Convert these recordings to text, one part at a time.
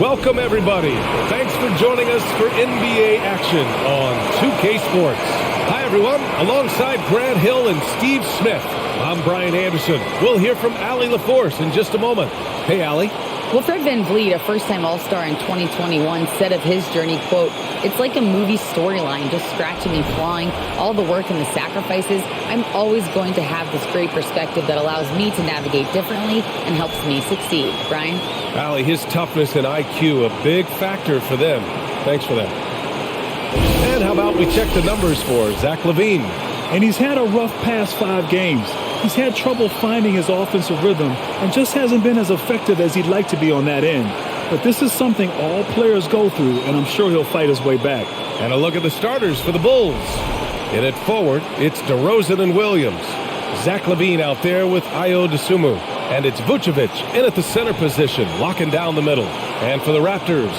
Welcome, everybody. Thanks for joining us for NBA action on 2K Sports. Hi, everyone. Alongside Grant Hill and Steve Smith, I'm Brian Anderson. We'll hear from Allie LaForce in just a moment. Hey, Allie. Well, Fred VanVleet, a first-time All-Star in 2021, said of his journey, quote, "It's like a movie storyline, just scratching and clawing, all the work and the sacrifices. I'm always going to have this great perspective that allows me to navigate differently and helps me succeed." Brian? Allie, his toughness and IQ, a big factor for them. Thanks for that. And how about we check the numbers for Zach LaVine? And he's had a rough past 5 games. He's had trouble finding his offensive rhythm and just hasn't been as effective as he'd like to be on that end. But this is something all players go through, and I'm sure he'll fight his way back. And a look at the starters for the Bulls. In at forward, it's DeRozan and Williams. Zach LaVine out there with Ayo Dosunmu. And it's Vucevic in at the center position, locking down the middle. And for the Raptors,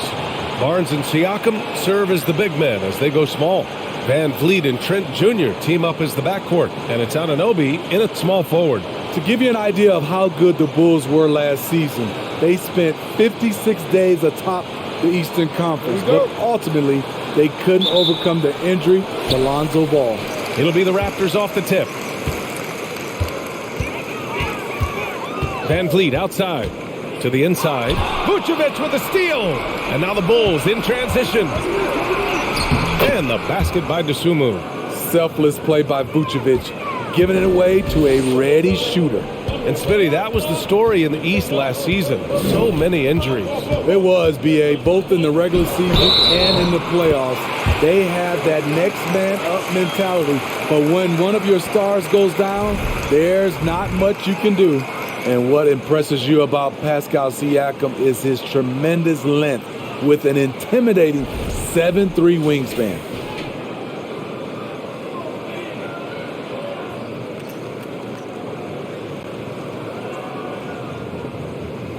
Barnes and Siakam serve as the big men as they go small. VanVleet and Trent Jr. team up as the backcourt, and it's Anunoby in at small forward. To give you an idea of how good the Bulls were last season, they spent 56 days atop the Eastern Conference, but ultimately they couldn't overcome the injury to Lonzo Ball. It'll be the Raptors off the tip. VanVleet outside to the inside. Vucevic with a steal, and now the Bulls in transition. And the basket by Dosunmu. Selfless play by Vucevic, giving it away to a ready shooter. And Smitty, that was the story in the East last season. So many injuries. It was, B.A., both in the regular season and in the playoffs. They have that next man up mentality. But when one of your stars goes down, there's not much you can do. And what impresses you about Pascal Siakam is his tremendous length with an intimidating 7'3" wingspan.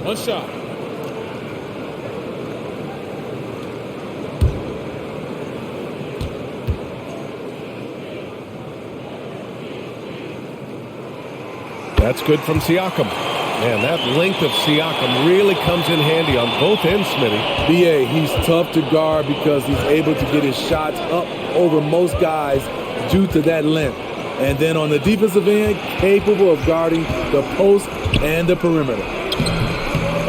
One shot. That's good from Siakam. Man, that length of Siakam really comes in handy on both ends, Smitty. B.A., he's tough to guard because he's able to get his shots up over most guys due to that length. And then on the defensive end, capable of guarding the post and the perimeter.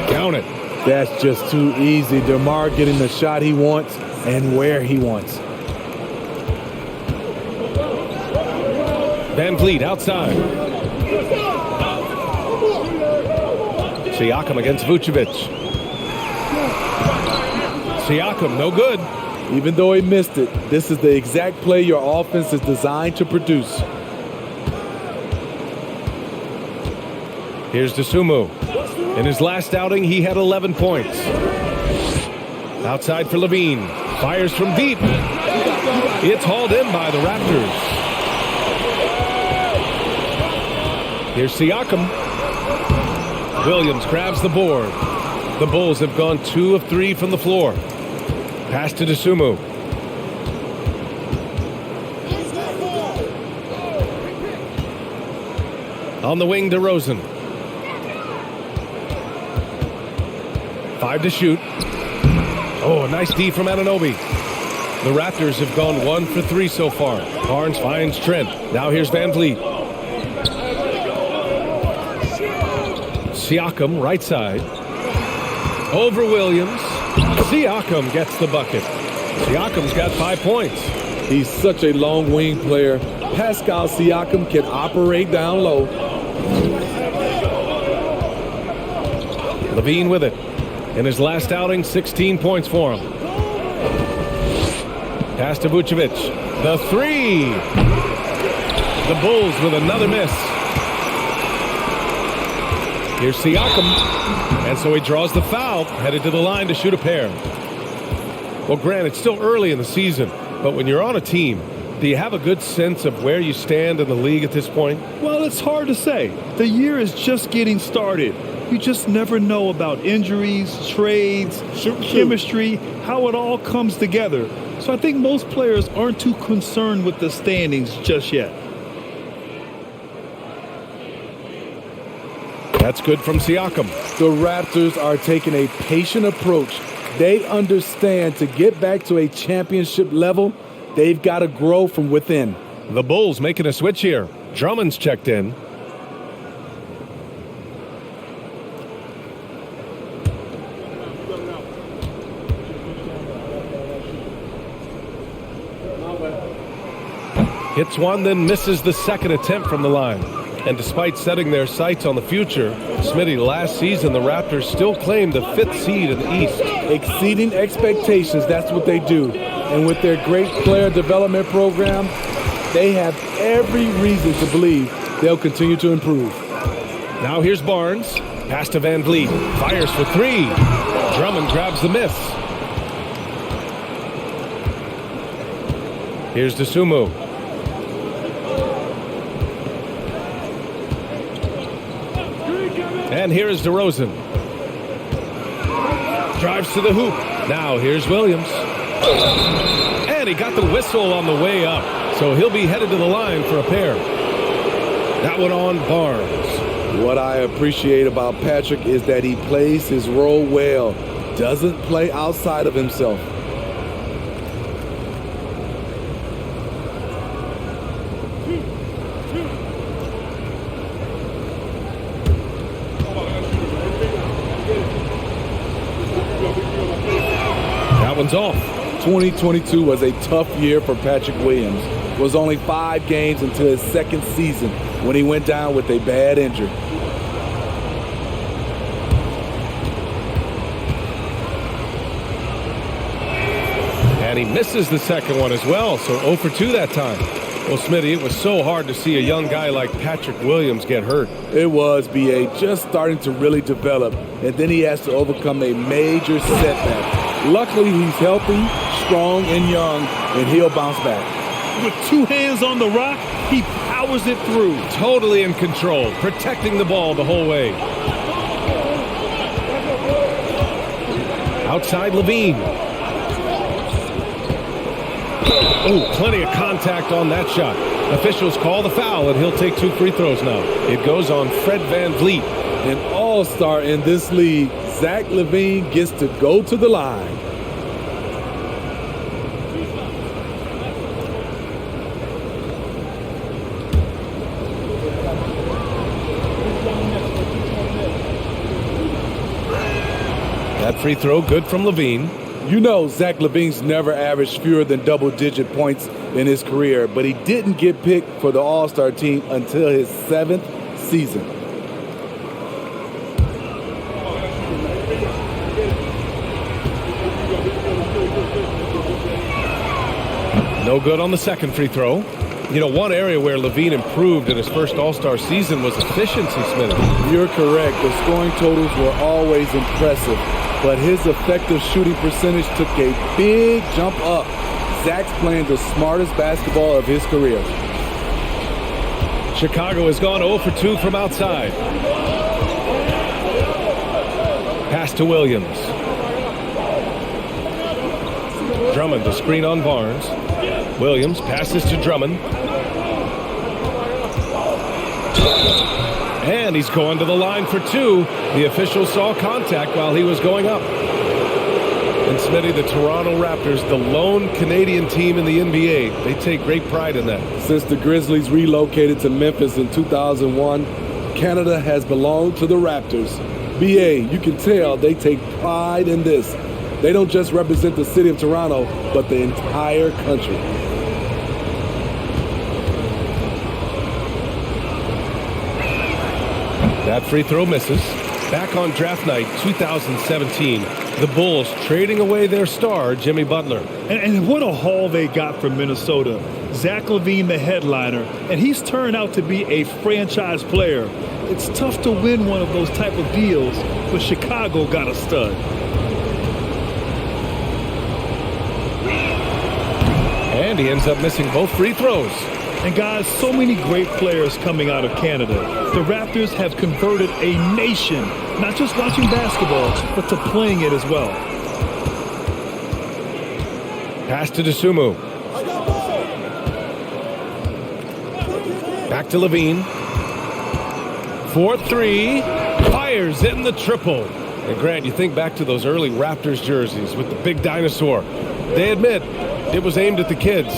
Count it. That's just too easy. DeMar getting the shot he wants and where he wants. VanVleet outside. Siakam against Vucevic. Siakam, no good. Even though he missed it, this is the exact play your offense is designed to produce. Here's Dosunmu. In his last outing, he had 11 points. Outside for LaVine. Fires from deep. It's hauled in by the Raptors. Here's Siakam. Williams grabs the board. The Bulls have gone 2 of 3 from the floor. Pass to Dosunmu. On the wing, DeRozan. 5 to shoot. Oh, a nice D from Anunoby. The Raptors have gone 1 for 3 so far. Barnes finds Trent. Now here's VanVleet. Siakam, right side. Over Williams. Siakam gets the bucket. Siakam's got 5 points. He's such a long wing player. Pascal Siakam can operate down low. LaVine with it. In his last outing, 16 points for him. Pass to Vucevic. The 3. The Bulls with another miss. Here's Siakam. And so he draws the foul, headed to the line to shoot a pair. Well, Grant, it's still early in the season, but when you're on a team, do you have a good sense of where you stand in the league at this point? Well, it's hard to say. The year is just getting started. You just never know about injuries, trades, chemistry, how it all comes together. So I think most players aren't too concerned with the standings just yet. That's good from Siakam. The Raptors are taking a patient approach They understand to get back to a championship level, they've got to grow from within. The Bulls making a switch here. Drummond's checked in. Hits one, then misses the second attempt from the line. And despite setting their sights on the future, Smitty, last season the Raptors still claimed the 5th seed in the East. Exceeding expectations, that's what they do. And with their great player development program, they have every reason to believe they'll continue to improve. Now here's Barnes. Pass to Van Vliet. Fires for 3. Drummond grabs the miss. Here's Dosunmu. And here is DeRozan. Drives to the hoop. Now here's Williams. And he got the whistle on the way up. So he'll be headed to the line for a pair. That one on Barnes. What I appreciate about Patrick is that he plays his role well. Doesn't play outside of himself. One's off. 2022 was a tough year for Patrick Williams. It was only 5 games until his second season when he went down with a bad injury. And he misses the second one as well, so 0 for 2 that time. Well, Smitty, it was so hard to see a young guy like Patrick Williams get hurt. It was, B.A., just starting to really develop, and then he has to overcome a major setback. Luckily, he's healthy, strong, and young, and he'll bounce back. With 2 hands on the rock, he powers it through. Totally in control, protecting the ball the whole way. Outside Levine. Oh, plenty of contact on that shot. Officials call the foul, and he'll take 2 free throws now. It goes on Fred Van Vliet. An all-star in this league, Zach LaVine gets to go to the line. That free throw good from Levine. You know Zach LaVine's never averaged fewer than double-digit points in his career, but he didn't get picked for the All-Star team until his 7th season. No good on the second free throw. You know, one area where Levine improved in his first All-Star season was efficiency, Smith. You're correct. The scoring totals were always impressive, but his effective shooting percentage took a big jump up. Zach's playing the smartest basketball of his career. Chicago has gone 0 for 2 from outside. Pass to Williams. Drummond to screen on Barnes. Williams passes to Drummond. And he's going to the line for 2. The official saw contact while he was going up. And Smitty, the Toronto Raptors, the lone Canadian team in the NBA, they take great pride in that. Since the Grizzlies relocated to Memphis in 2001, Canada has belonged to the Raptors. BA, you can tell they take pride in this. They don't just represent the city of Toronto, but the entire country. That free throw misses. Back on draft night 2017, the Bulls trading away their star, Jimmy Butler. And what a haul they got from Minnesota. Zach LaVine, the headliner, and he's turned out to be a franchise player. It's tough to win one of those type of deals, but Chicago got a stud. And he ends up missing both free throws. And guys, so many great players coming out of Canada. The Raptors have converted a nation, not just watching basketball, but to playing it as well. Pass to Dosunmu. Back to Levine. 4-3. Fires in the triple. And Grant, you think back to those early Raptors jerseys with the big dinosaur. They admit it was aimed at the kids.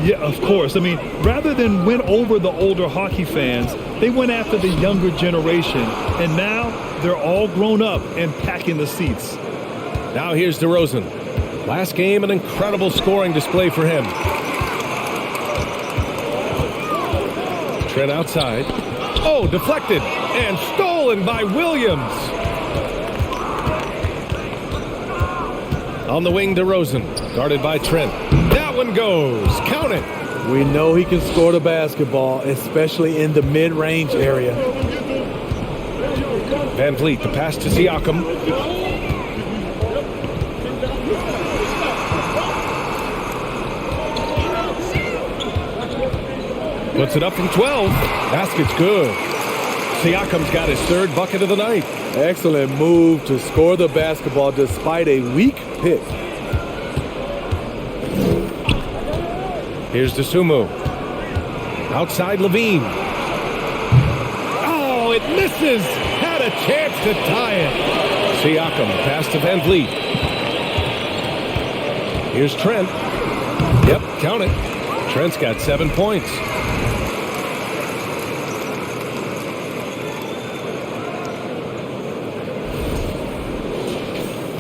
Yeah, of course. I mean, rather than win over the older hockey fans, they went after the younger generation. And now they're all grown up and packing the seats. Now here's DeRozan. Last game, an incredible scoring display for him. Trent outside. Oh, deflected and stolen by Williams. On the wing, DeRozan, guarded by Trent. That one goes. Count it. We know he can score the basketball, especially in the mid-range area. Van Vliet, the pass to Siakam. Puts it up from 12. Basket's good. Siakam's got his third bucket of the night. Excellent move to score the basketball despite a weak pick. Here's Dosunmu. Outside Levine. Oh, it misses. Had a chance to tie it. Siakam, pass to Van Vliet. Here's Trent. Yep, count it. Trent's got 7 points.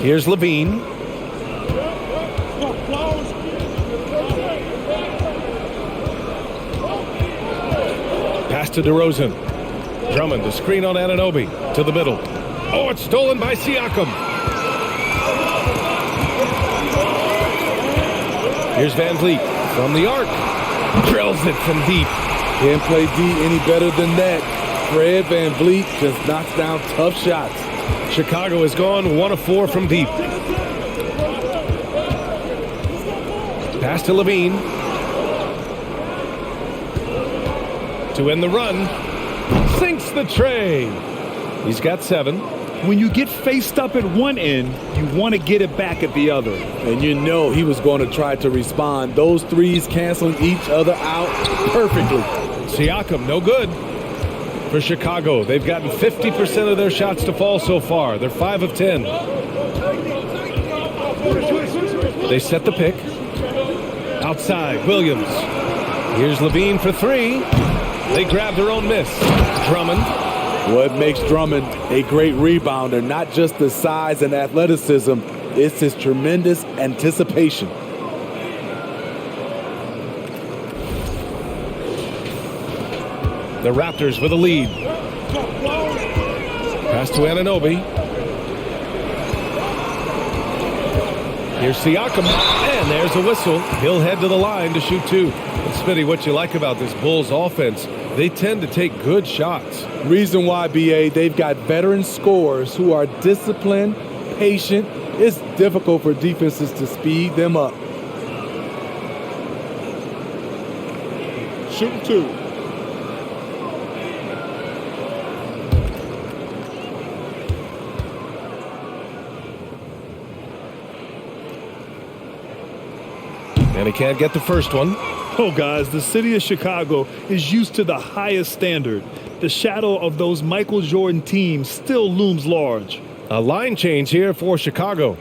Here's Levine. Pass to DeRozan. Drummond, the screen on Anunoby. To the middle. Oh, it's stolen by Siakam. Here's Van Vliet from the arc. Drills it from deep. Can't play D any better than that. Fred Van Vliet just knocks down tough shots. Chicago has gone 1 of 4 from deep. Pass to Levine. To end the run. Sinks the tray. He's got 7. When you get faced up at one end, you want to get it back at the other. And you know he was going to try to respond. Those threes canceling each other out perfectly. Siakam, no good. For Chicago, they've gotten 50% of their shots to fall so far. They're 5 of 10. They set the pick. Outside, Williams. Here's Levine for 3. They grab their own miss. Drummond. What makes Drummond a great rebounder, not just the size and athleticism, it's his tremendous anticipation. The Raptors with a lead. Pass to Anunoby. Here's Siakam, and there's a whistle. He'll head to the line to shoot 2. And Smitty, what you like about this Bulls offense, they tend to take good shots. Reason why, BA, they've got veteran scorers who are disciplined, patient. It's difficult for defenses to speed them up. Shooting 2. And he can't get the first one. Oh, guys, the city of Chicago is used to the highest standard. The shadow of those Michael Jordan teams still looms large. A line change here for Chicago.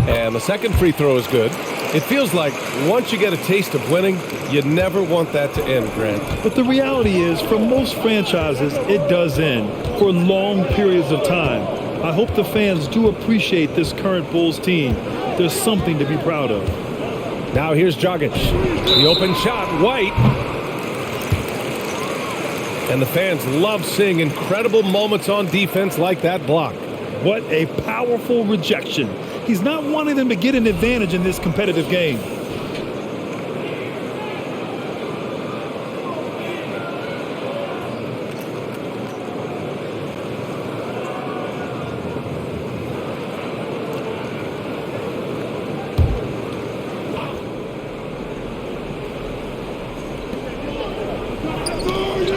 And the second free throw is good. It feels like once you get a taste of winning, you never want that to end, Grant. But the reality is, for most franchises, it does end for long periods of time. I hope the fans do appreciate this current Bulls team. There's something to be proud of. Now here's Dragic. The open shot, White. And the fans love seeing incredible moments on defense like that block. What a powerful rejection. He's not wanting them to get an advantage in this competitive game.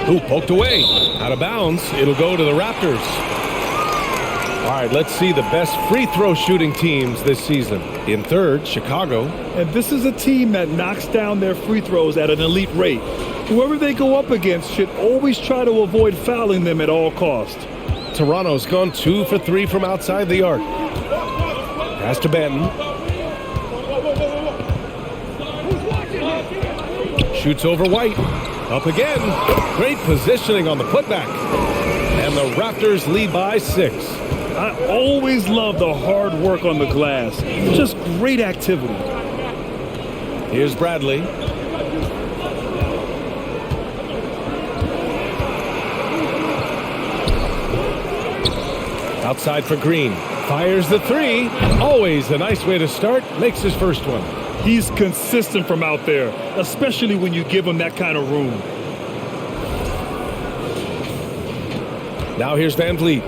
Ooh, poked away. Out of bounds. It'll go to the Raptors. All right, let's see the best free throw shooting teams this season. In third, Chicago. And this is a team that knocks down their free throws at an elite rate. Whoever they go up against should always try to avoid fouling them at all costs. Toronto's gone 2 for 3 from outside the arc. Pass to Benton. Shoots over White. Up again. Great positioning on the putback. And the Raptors lead by 6. I always love the hard work on the glass. Just great activity. Here's Bradley. Outside for Green. Fires the 3. Always a nice way to start. Makes his first one. He's consistent from out there, especially when you give him that kind of room. Now here's Van Vliet.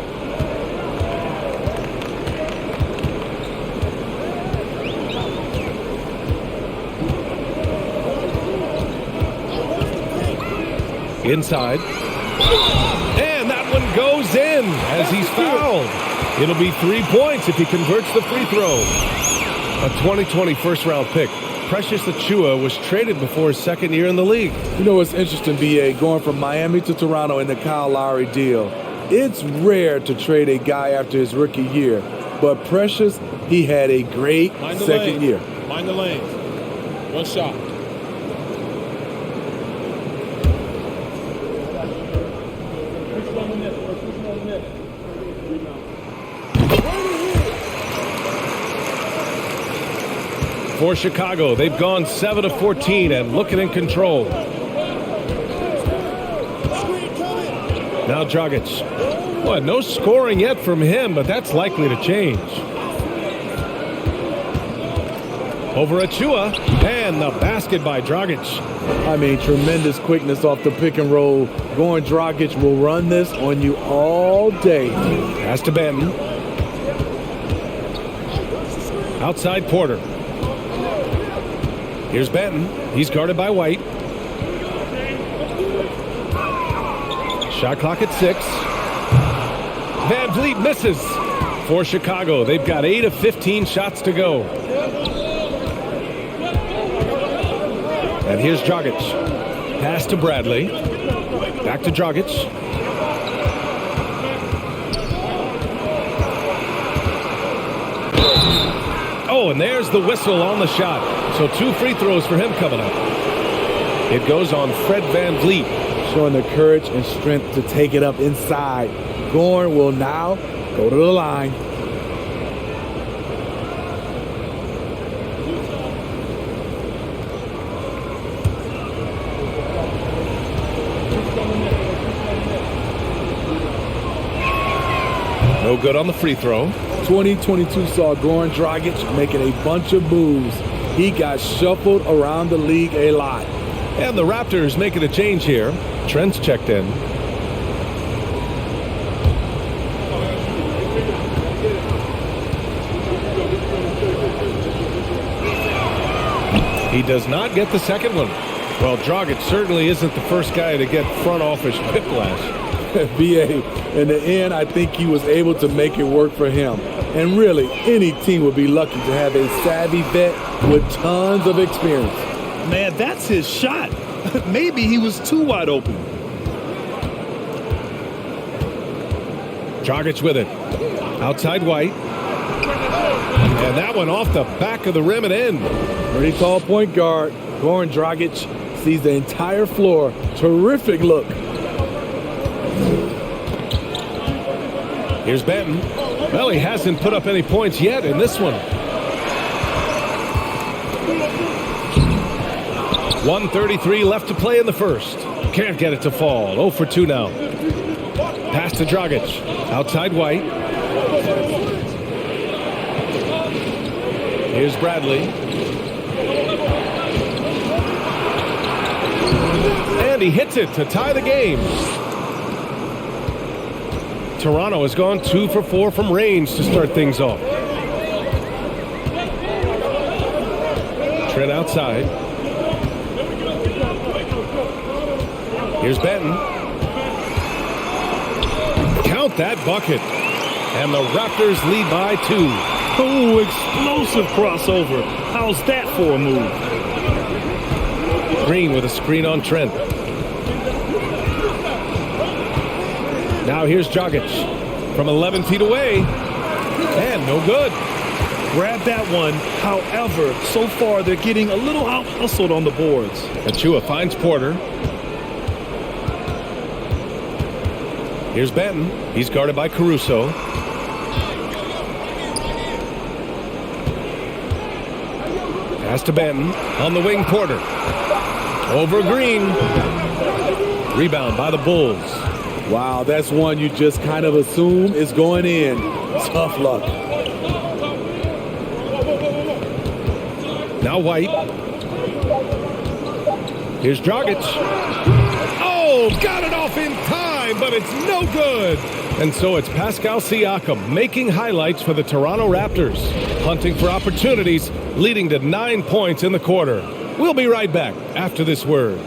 Inside. And that one goes in as he's fouled. It'll be 3 points if he converts the free throw. A 2020 first-round pick. Precious Achiuwa was traded before his second year in the league. You know what's interesting, B.A., going from Miami to Toronto in the Kyle Lowry deal. It's rare to trade a guy after his rookie year. But Precious, he had a great second year. Mind the lanes. One shot. For Chicago, they've gone 7 of 14 and looking in control. Now Dragic. Well, no scoring yet from him, but that's likely to change. Over Achiuwa, and the basket by Dragic. I mean, tremendous quickness off the pick and roll. Goran Dragic will run this on you all day. Pass to Benton. Outside Porter. Here's Benton. He's guarded by White. Shot clock at 6. Van Vliet misses. For Chicago, they've got 8 of 15 shots to go. And here's Dragic. Pass to Bradley. Back to Dragic. Oh, and there's the whistle on the shot. So 2 free throws for him coming up. It goes on Fred Van Vliet. Showing the courage and strength to take it up inside. Goran will now go to the line. No good on the free throw. 2022 saw Goran Dragic making a bunch of moves. He got shuffled around the league a lot. And the Raptors making a change here. Trent's checked in. He does not get the second one. Well, Dragic certainly isn't the first guy to get front office whiplash. BA, in the end, I think he was able to make it work for him. And really, any team would be lucky to have a savvy vet with tons of experience. Man, that's his shot. Maybe he was too wide open. Dragic with it. Outside White. And that one off the back of the rim and in. Pretty tall point guard. Goran Dragic sees the entire floor. Terrific look. Here's Benton. Well, he hasn't put up any points yet in this one. 1:33 left to play in the first. Can't get it to fall. 0 for 2 now. Pass to Dragic. Outside White. Here's Bradley. And he hits it to tie the game. Toronto has gone 2 for 4 from range to start things off. Trent outside. Here's Benton. Count that bucket. and the Raptors lead by 2. Oh, explosive crossover. How's that for a move? Green with a screen on Trent. Now here's Dragic from 11 feet away, and no good. Grab that one. However, so far they're getting a little out-hustled on the boards. Achua finds Porter. Here's Benton. He's guarded by Caruso. Pass to Benton. On the wing, Porter. Over Green. Rebound by the Bulls. Wow, that's one you just kind of assume is going in. Tough luck. Now White. Here's Dragic. Oh, got it off in time, but it's no good. And so it's Pascal Siakam making highlights for the Toronto Raptors. Hunting for opportunities, leading to 9 points in the quarter. We'll be right back after this word.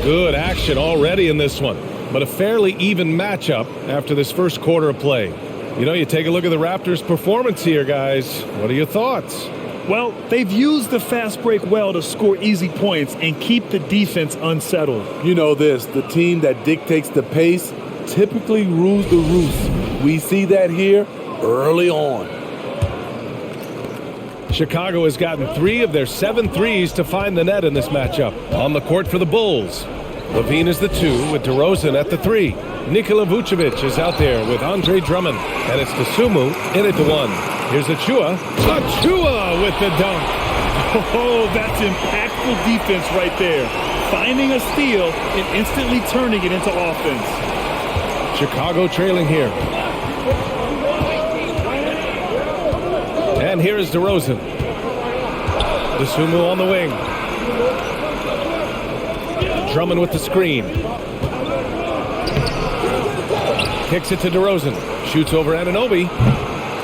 Good action already in this one, but a fairly even matchup after this first quarter of play. You know, you take a look at the Raptors' performance here, guys. What are your thoughts? Well, they've used the fast break well to score easy points and keep the defense unsettled. You know this, the team that dictates the pace typically rules the roost. We see that here early on. Chicago has gotten 3 of their 7 threes to find the net in this matchup. On the court for the Bulls, Levine is the 2 with DeRozan at the 3. Nikola Vucevic is out there with Andre Drummond, and it's Dosunmu in at the 1. Here's Achua. Achua with the dunk. Oh, that's impactful defense right there. Finding a steal and instantly turning it into offense. Chicago trailing here. And here is DeRozan. Dosunmu on the wing. Drummond with the screen. Kicks it to DeRozan. Shoots over Anunoby.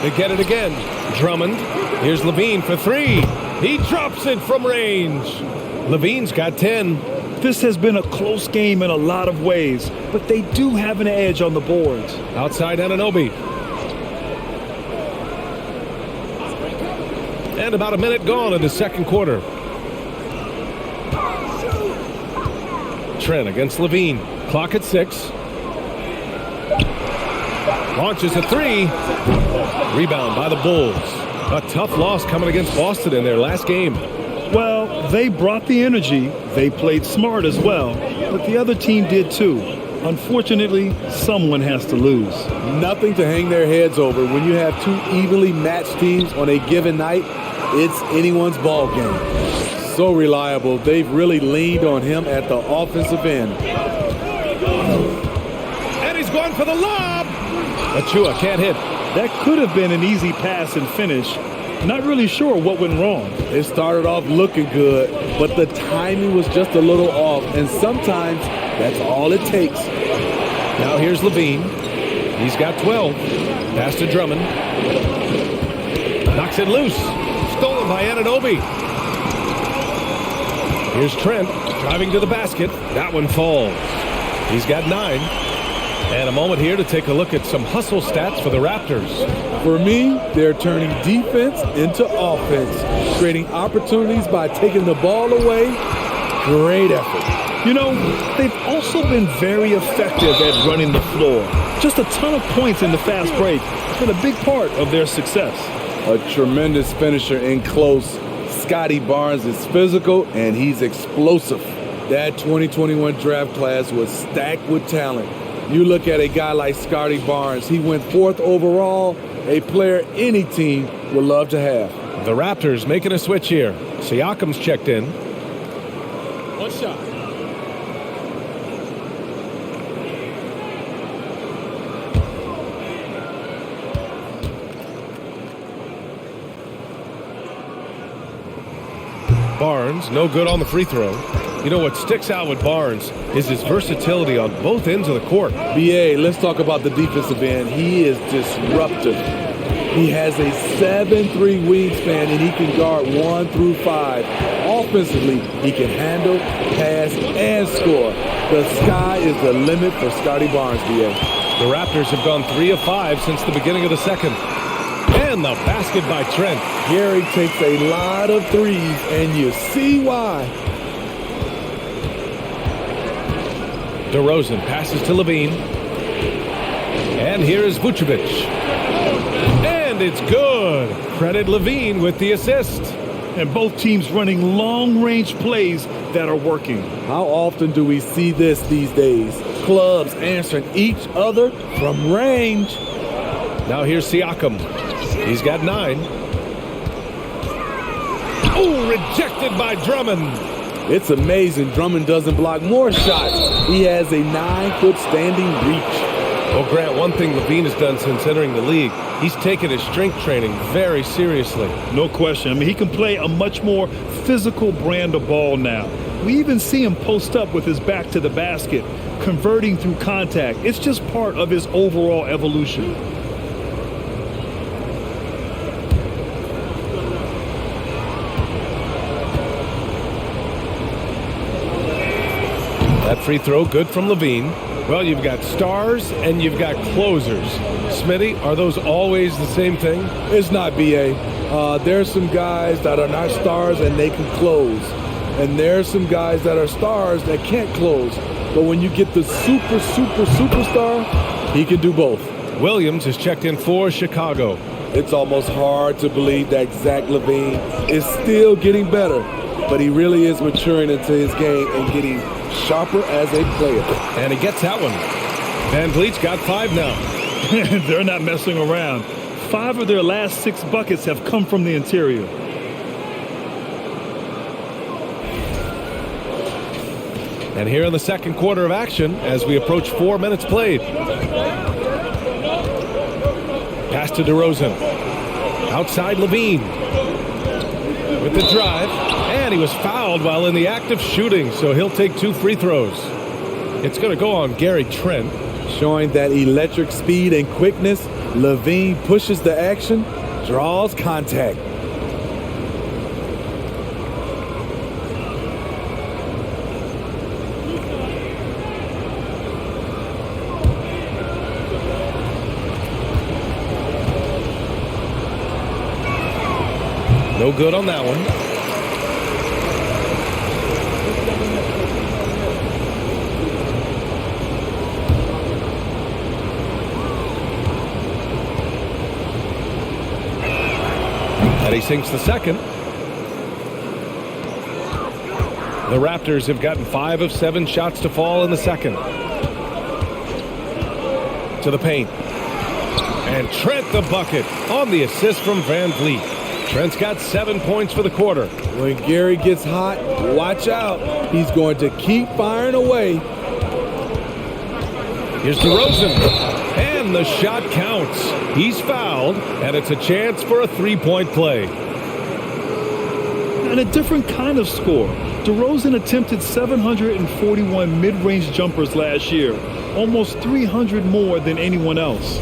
They get it again. Drummond. Here's Levine for 3. He drops it from range. Levine's got 10. This has been a close game in a lot of ways, but they do have an edge on the boards. Outside Anunoby. And about a minute gone in the second quarter. Trent against Levine. Clock at 6. Launches a 3. Rebound by the Bulls. A tough loss coming against Boston in their last game. Well, they brought the energy. They played smart as well, but the other team did too. Unfortunately, someone has to lose. Nothing to hang their heads over. When you have 2 evenly matched teams on a given night, it's anyone's ball game. So reliable. They've really leaned on him at the offensive end. And he's going for the lob. Achua can't hit. That could have been an easy pass and finish. Not really sure what went wrong. It started off looking good, but the timing was just a little off, and sometimes that's all it takes. Now here's Levine. He's got 12. Pass to Drummond. Knocks it loose. Stolen by Anunoby. Here's Trent driving to the basket. That one falls. He's got 9. And a moment here to take a look at some hustle stats for the Raptors. For me, they're turning defense into offense, creating opportunities by taking the ball away. Great effort. You know, they've also been very effective at running the floor. Just a ton of points in the fast break has been a big part of their success. A tremendous finisher in close. Scotty Barnes is physical and he's explosive. That 2021 draft class was stacked with talent. You look at a guy like Scotty Barnes, he went 4th overall, a player any team would love to have. The Raptors making a switch here. Siakam's checked in. 1 shot. Barnes, no good on the free throw. You know, what sticks out with Barnes is his versatility on both ends of the court. BA, let's talk about the defensive end. He is disruptive. He has a 7'3" wingspan, and he can guard 1 through 5. Offensively, he can handle, pass, and score. The sky is the limit for Scotty Barnes, BA. The Raptors have gone 3 of 5 since the beginning of the second. And the basket by Trent. Gary takes a lot of threes, and you see why. DeRozan passes to Levine. And here's Vucevic. And it's good. Credit Levine with the assist. And both teams running long-range plays that are working. How often do we see this these days? Clubs answering each other from range. Now here's Siakam. He's got 9. Oh, rejected by Drummond. It's amazing Drummond doesn't block more shots. He has a 9-foot standing reach. Well, Grant, one thing Levine has done since entering the league, he's taken his strength training very seriously. No question. I mean, he can play a much more physical brand of ball now. We even see him post up with his back to the basket, converting through contact. It's just part of his overall evolution. That free throw good from Levine. Well, you've got stars and you've got closers. Smitty, are those always the same thing? It's not, BA. There's some guys that are not stars and they can close. And there's some guys that are stars that can't close. But when you get the superstar, he can do both. Williams is checked in for Chicago. It's almost hard to believe that Zach LaVine is still getting better. But he really is maturing into his game and getting sharper as a player. And he gets that one. Van Vliet's got 5 now. They're not messing around. 5 of their last 6 buckets have come from the interior. And here in the second quarter of action, as we approach 4 minutes played. Pass to DeRozan. Outside Levine. With the drive. And he was fouled while in the act of shooting, so he'll take 2 free throws. It's going to go on Gary Trent. Showing that electric speed and quickness, Levine pushes the action, draws contact. No good on that one. And he sinks the second. The Raptors have gotten 5 of 7 shots to fall in the second. To the paint. And Trent the bucket on the assist from Van Vliet. Trent's got 7 points for the quarter. When Gary gets hot, watch out. He's going to keep firing away. Here's DeRozan. And the shot counts. He's fouled, and it's a chance for a 3-point play. And a different kind of score. DeRozan attempted 741 mid-range jumpers last year, almost 300 more than anyone else.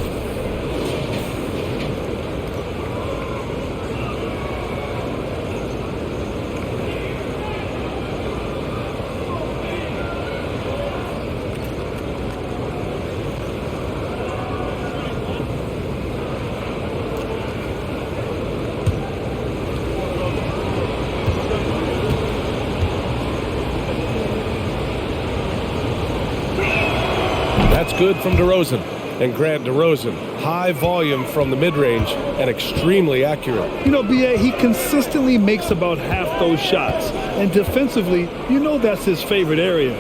That's good from DeRozan. And Grant, DeRozan, high volume from the mid-range and extremely accurate. You know, BA, he consistently makes about half those shots. And defensively, you know that's his favorite area.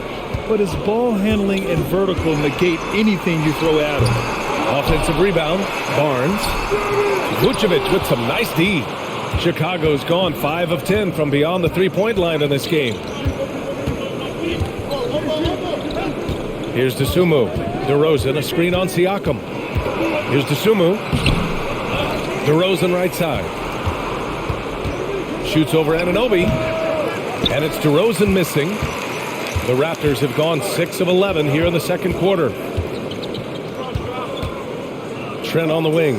But his ball handling and vertical negate anything you throw at him. Offensive rebound, Barnes. Vucevic with some nice D. Chicago's gone 5 of 10 from beyond the three-point line in this game. Here's Dosunmu. DeRozan, a screen on Siakam. Here's Dosunmu. DeRozan right side. Shoots over Anunoby. And it's DeRozan missing. The Raptors have gone 6 of 11 here in the second quarter. Trent on the wing.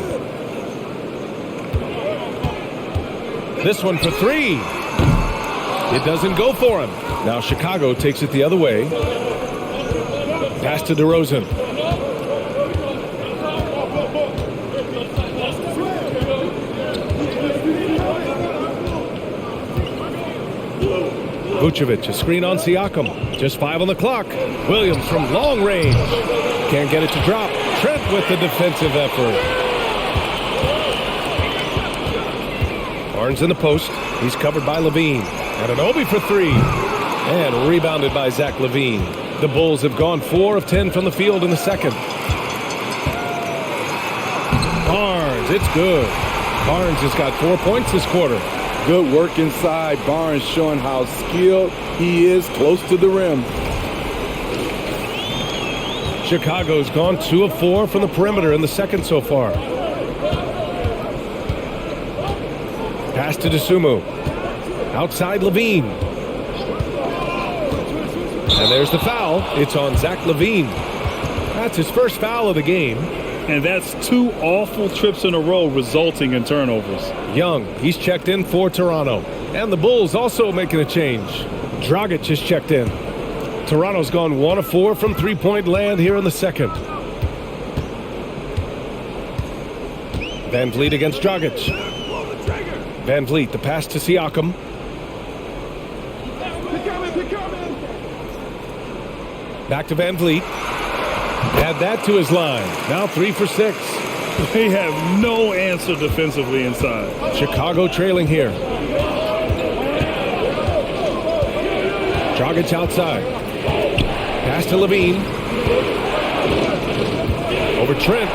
This one for three. It doesn't go for him. Now Chicago takes it the other way. Pass to DeRozan. Vucevic, a screen on Siakam. Just 5 on the clock. Williams from long range. Can't get it to drop. Trent with the defensive effort. Barnes in the post. He's covered by Levine. And an Obi for three. And rebounded by Zach Levine. The Bulls have gone 4 of 10 from the field in the second. Barnes, it's good. Barnes has got 4 points this quarter. Good work inside. Barnes showing how skilled he is close to the rim. Chicago's gone 2 of 4 from the perimeter in the second so far. Pass to Dosunmu. Outside Levine. And there's the foul. It's on Zach Levine. That's his first foul of the game. And that's 2 awful trips in a row resulting in turnovers. Young, he's checked in for Toronto. And the Bulls also making a change. Dragic has checked in. Toronto's gone 1 of 4 from three-point land here in the second. Van Vliet against Dragic. Van Vliet, the pass to Siakam. Back to Van Vliet. Add that to his line. Now 3 for 6. They have no answer defensively inside. Chicago trailing here. Dragic outside. Pass to Levine. Over Trent.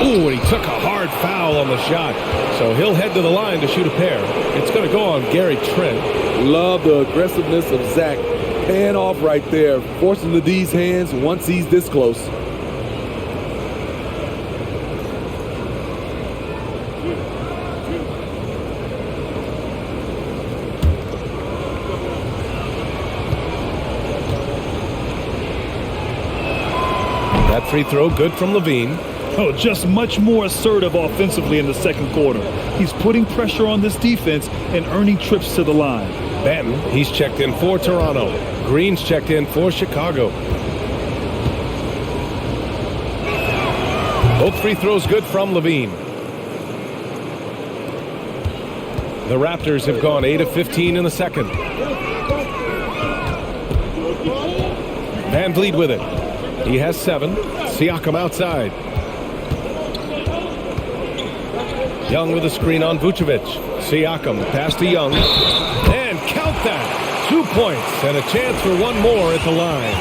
Ooh, and he took a hard foul on the shot. So he'll head to the line to shoot a pair. It's going to go on Gary Trent. Love the aggressiveness of Zach. Paying off right there. Forcing the D's hands once he's this close. That free throw good from Levine. Oh, just much more assertive offensively in the second quarter. He's putting pressure on this defense and earning trips to the line. Banton, he's checked in for Toronto. Green's checked in for Chicago. Both free throws good from Levine. The Raptors have gone 8 of 15 in the second. Van Vliet with it. He has 7. Siakam outside. Young with a screen on Vucevic. Siakam, pass to Young. And count that. 2 points and a chance for one more at the line.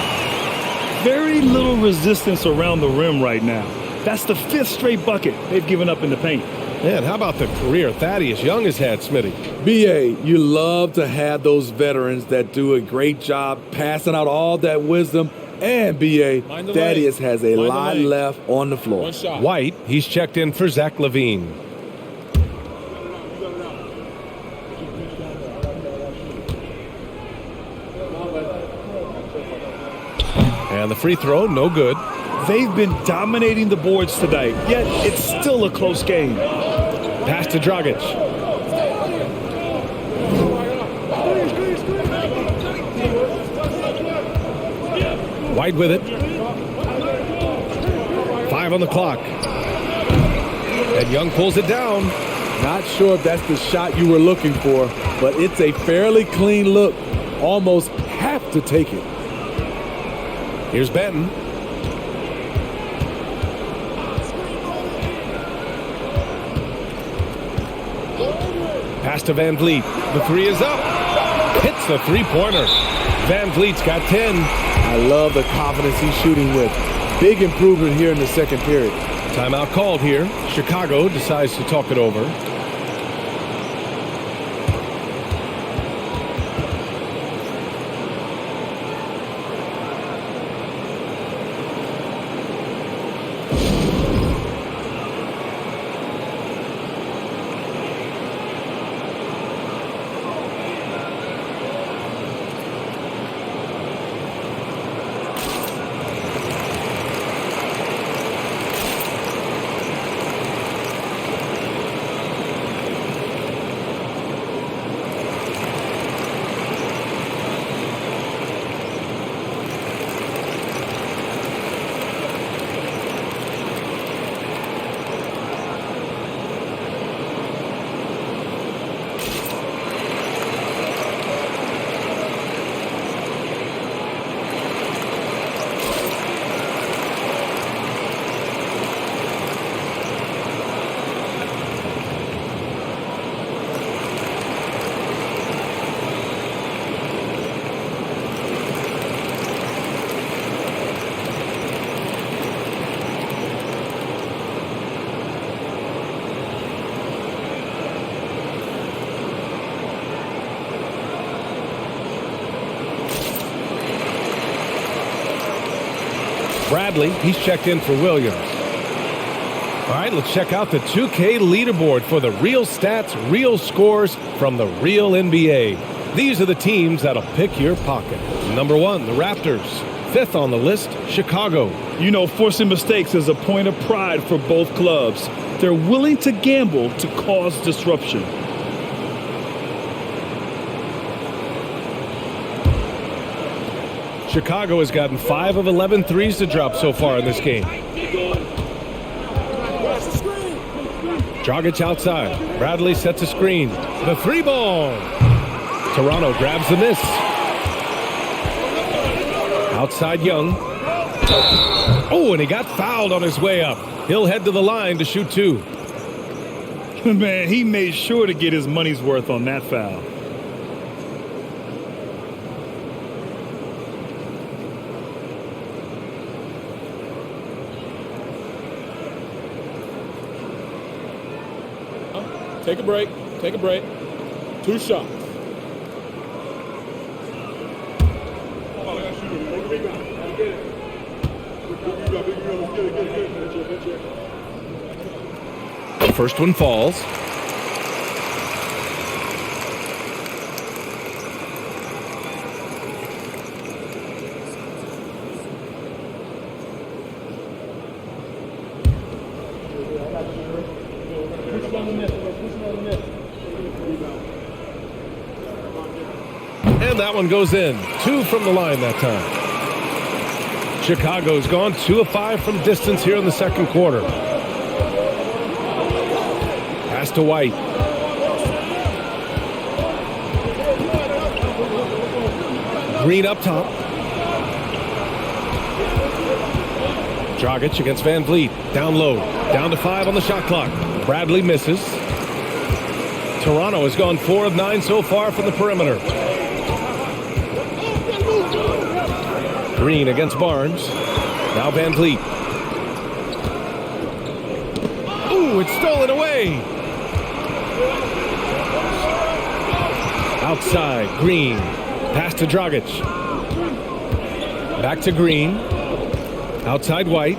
Very little resistance around the rim right now. That's the 5th straight bucket they've given up in the paint. And how about the career Thaddeus Young has had, Smitty? B.A., you love to have those veterans that do a great job passing out all that wisdom. And B.A., Thaddeus has a lot left on the floor. One shot. White, he's checked in for Zach Levine. And the free throw, no good. They've been dominating the boards tonight, yet it's still a close game. Pass to Dragic. White with it. 5 on the clock. And Young pulls it down. Not sure if that's the shot you were looking for, but it's a fairly clean look. Almost have to take it. Here's Banton. Pass to Van Vliet. The 3 is up. Hits the three-pointer. Van Vliet's got 10. I love the confidence he's shooting with. Big improvement here in the second period. Timeout called here. Chicago decides to talk it over. Bradley, he's checked in for Williams. All right, let's check out the 2K leaderboard for the real stats, real scores from the real NBA. These are the teams that'll pick your pocket. Number 1, the Raptors. 5th on the list, Chicago. You know, forcing mistakes is a point of pride for both clubs. They're willing to gamble to cause disruption. Chicago has gotten 5 of 11 threes to drop so far in this game. Dragic outside. Bradley sets a screen. The 3-ball. Toronto grabs the miss. Outside Young. Oh, and he got fouled on his way up. He'll head to the line to shoot 2. Man, he made sure to get his money's worth on that foul. Take a break. Take a break. 2 shots. The first one falls. And that one goes in. 2 from the line that time. Chicago's gone 2 of 5 from distance here in the second quarter. Pass to White. Green up top. Dragic against Van Vliet. Down low. Down to 5 on the shot clock. Bradley misses. Toronto has gone 4 of 9 so far from the perimeter. Green against Barnes. Now Van Vliet. Ooh, it's stolen away. Outside, Green. Pass to Dragic. Back to Green. Outside White.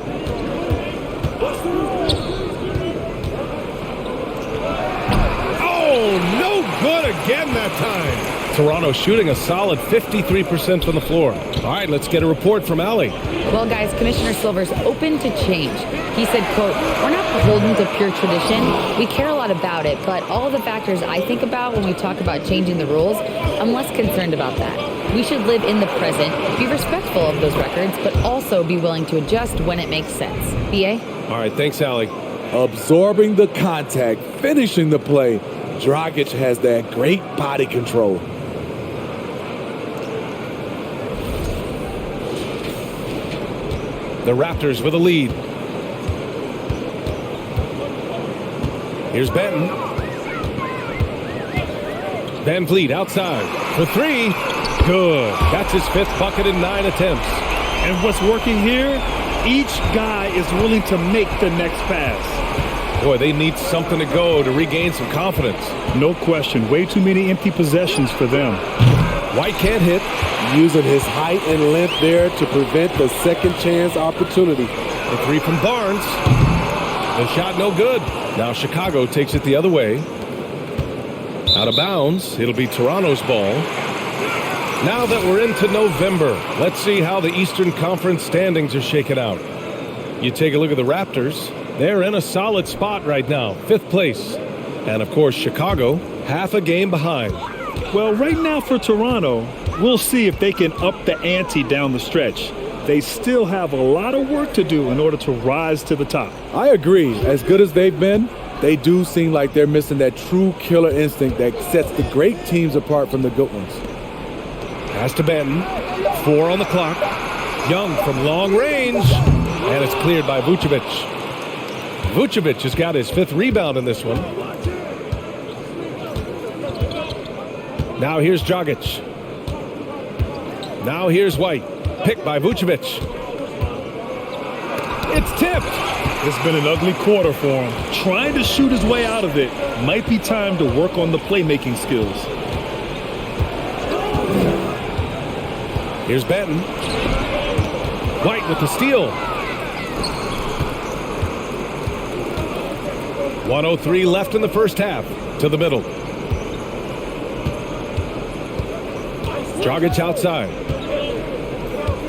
Oh, no good again that time. Toronto shooting a solid 53% from the floor. All right, let's get a report from Allie. Well, guys, Commissioner Silver's open to change. He said, quote, "We're not beholden to pure tradition. We care a lot about it, but all of the factors I think about when we talk about changing the rules, I'm less concerned about that. We should live in the present, be respectful of those records, but also be willing to adjust when it makes sense." BA? All right, thanks, Allie. Absorbing the contact, finishing the play. Dragic has that great body control. The Raptors with a lead. Here's Benton. Van Vliet outside for 3. Good. That's his 5th bucket in 9 attempts. And what's working here? Each guy is willing to make the next pass. Boy, they need something to go to regain some confidence. No question. Way too many empty possessions for them. White can't hit. Using his height and length there to prevent the second chance opportunity. The 3 from Barnes. The shot no good. Now Chicago takes it the other way. Out of bounds. It'll be Toronto's ball. Now that we're into November, let's see how the Eastern Conference standings are shaken out. You take a look at the Raptors. They're in a solid spot right now, 5th place. And of course, Chicago, half a game behind. Well, right now for Toronto, we'll see if they can up the ante down the stretch. They still have a lot of work to do in order to rise to the top. I agree. As good as they've been, they do seem like they're missing that true killer instinct that sets the great teams apart from the good ones. Pass to Benton. 4 on the clock. Young from long range. And it's cleared by Vucevic. Vucevic has got his 5th rebound in this one. Now here's Dragic. Now here's White. Picked by Vucevic. It's tipped. It's been an ugly quarter for him. Trying to shoot his way out of it. Might be time to work on the playmaking skills. Here's Benton. White with the steal. 1:03 left in the first half. To the middle. Dragic outside.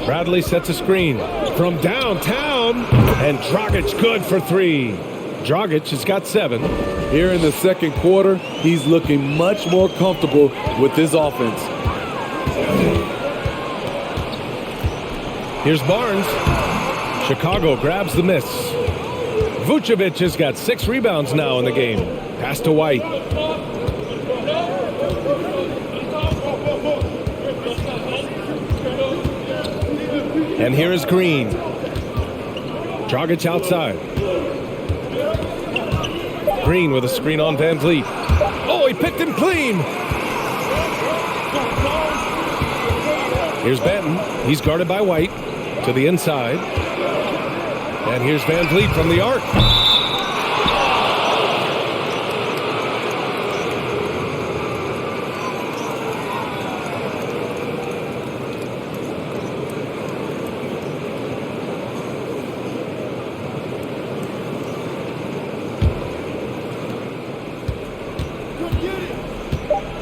Bradley sets a screen from downtown, and Dragic good for three. Dragic has got 7. Here in the second quarter, he's looking much more comfortable with his offense. Here's Barnes. Chicago grabs the miss. Vucevic has got 6 rebounds now in the game. Pass to White. And here is Green. Dragic outside. Green with a screen on Van Vliet. Oh, he picked him clean. Here's Benton. He's guarded by White. To the inside. And here's Van Vliet from the arc.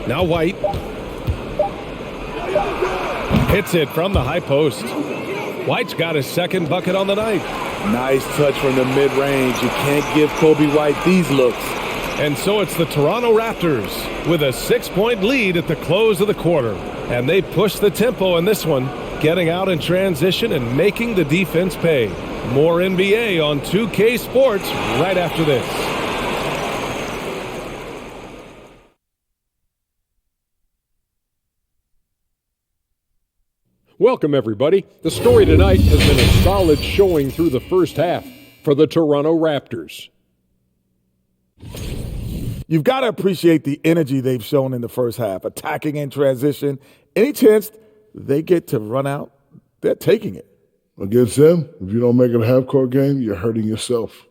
Now White hits it from the high post. White's got his second bucket on the night. Nice touch from the mid-range. You can't give Kobe White these looks. And so it's the Toronto Raptors with a 6-point lead at the close of the quarter. And they push the tempo in this one, getting out in transition and making the defense pay. More NBA on 2K Sports right after this. Welcome, everybody. The story tonight has been a solid showing through the first half for the Toronto Raptors. You've got to appreciate the energy they've shown in the first half, attacking in transition. Any chance they get to run out, they're taking it. Against them, if you don't make it a half-court game, you're hurting yourself.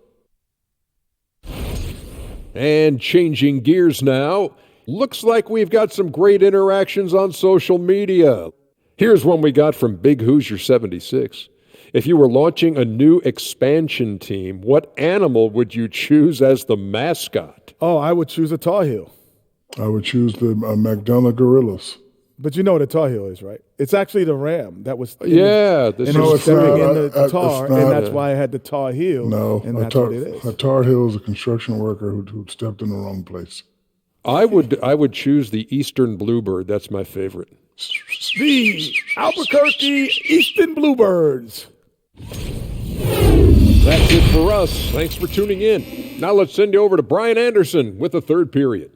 And changing gears now, looks like we've got some great interactions on social media. Here's one we got from Big Hoosier 76. If you were launching a new expansion team, what animal would you choose as the mascot? Oh, I would choose a Tar Heel. I would choose the McDonough Gorillas. But you know what a Tar Heel is, right? It's actually the ram that was Yeah, this No, is it's stepping not. in the tar, It's not. and that's why I had the Tar Heel. No, and a that's what it is. Tar Heel is a construction worker who stepped in the wrong place. I would choose the Eastern Bluebird. That's my favorite. The Albuquerque Eastern Bluebirds. That's it for us. Thanks for tuning in. Now let's send you over to Brian Anderson with the third period.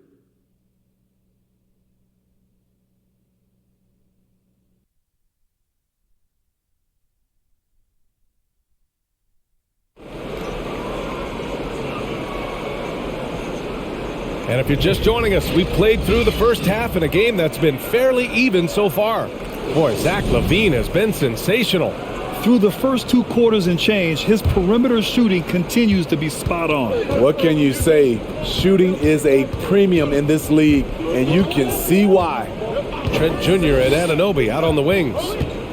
And if you're just joining us, we played through the first half in a game that's been fairly even so far. Boy, Zach LaVine has been sensational. Through the first 2 quarters and change, his perimeter shooting continues to be spot on. What can you say? Shooting is a premium in this league, and you can see why. Trent Jr. and Anunoby out on the wings.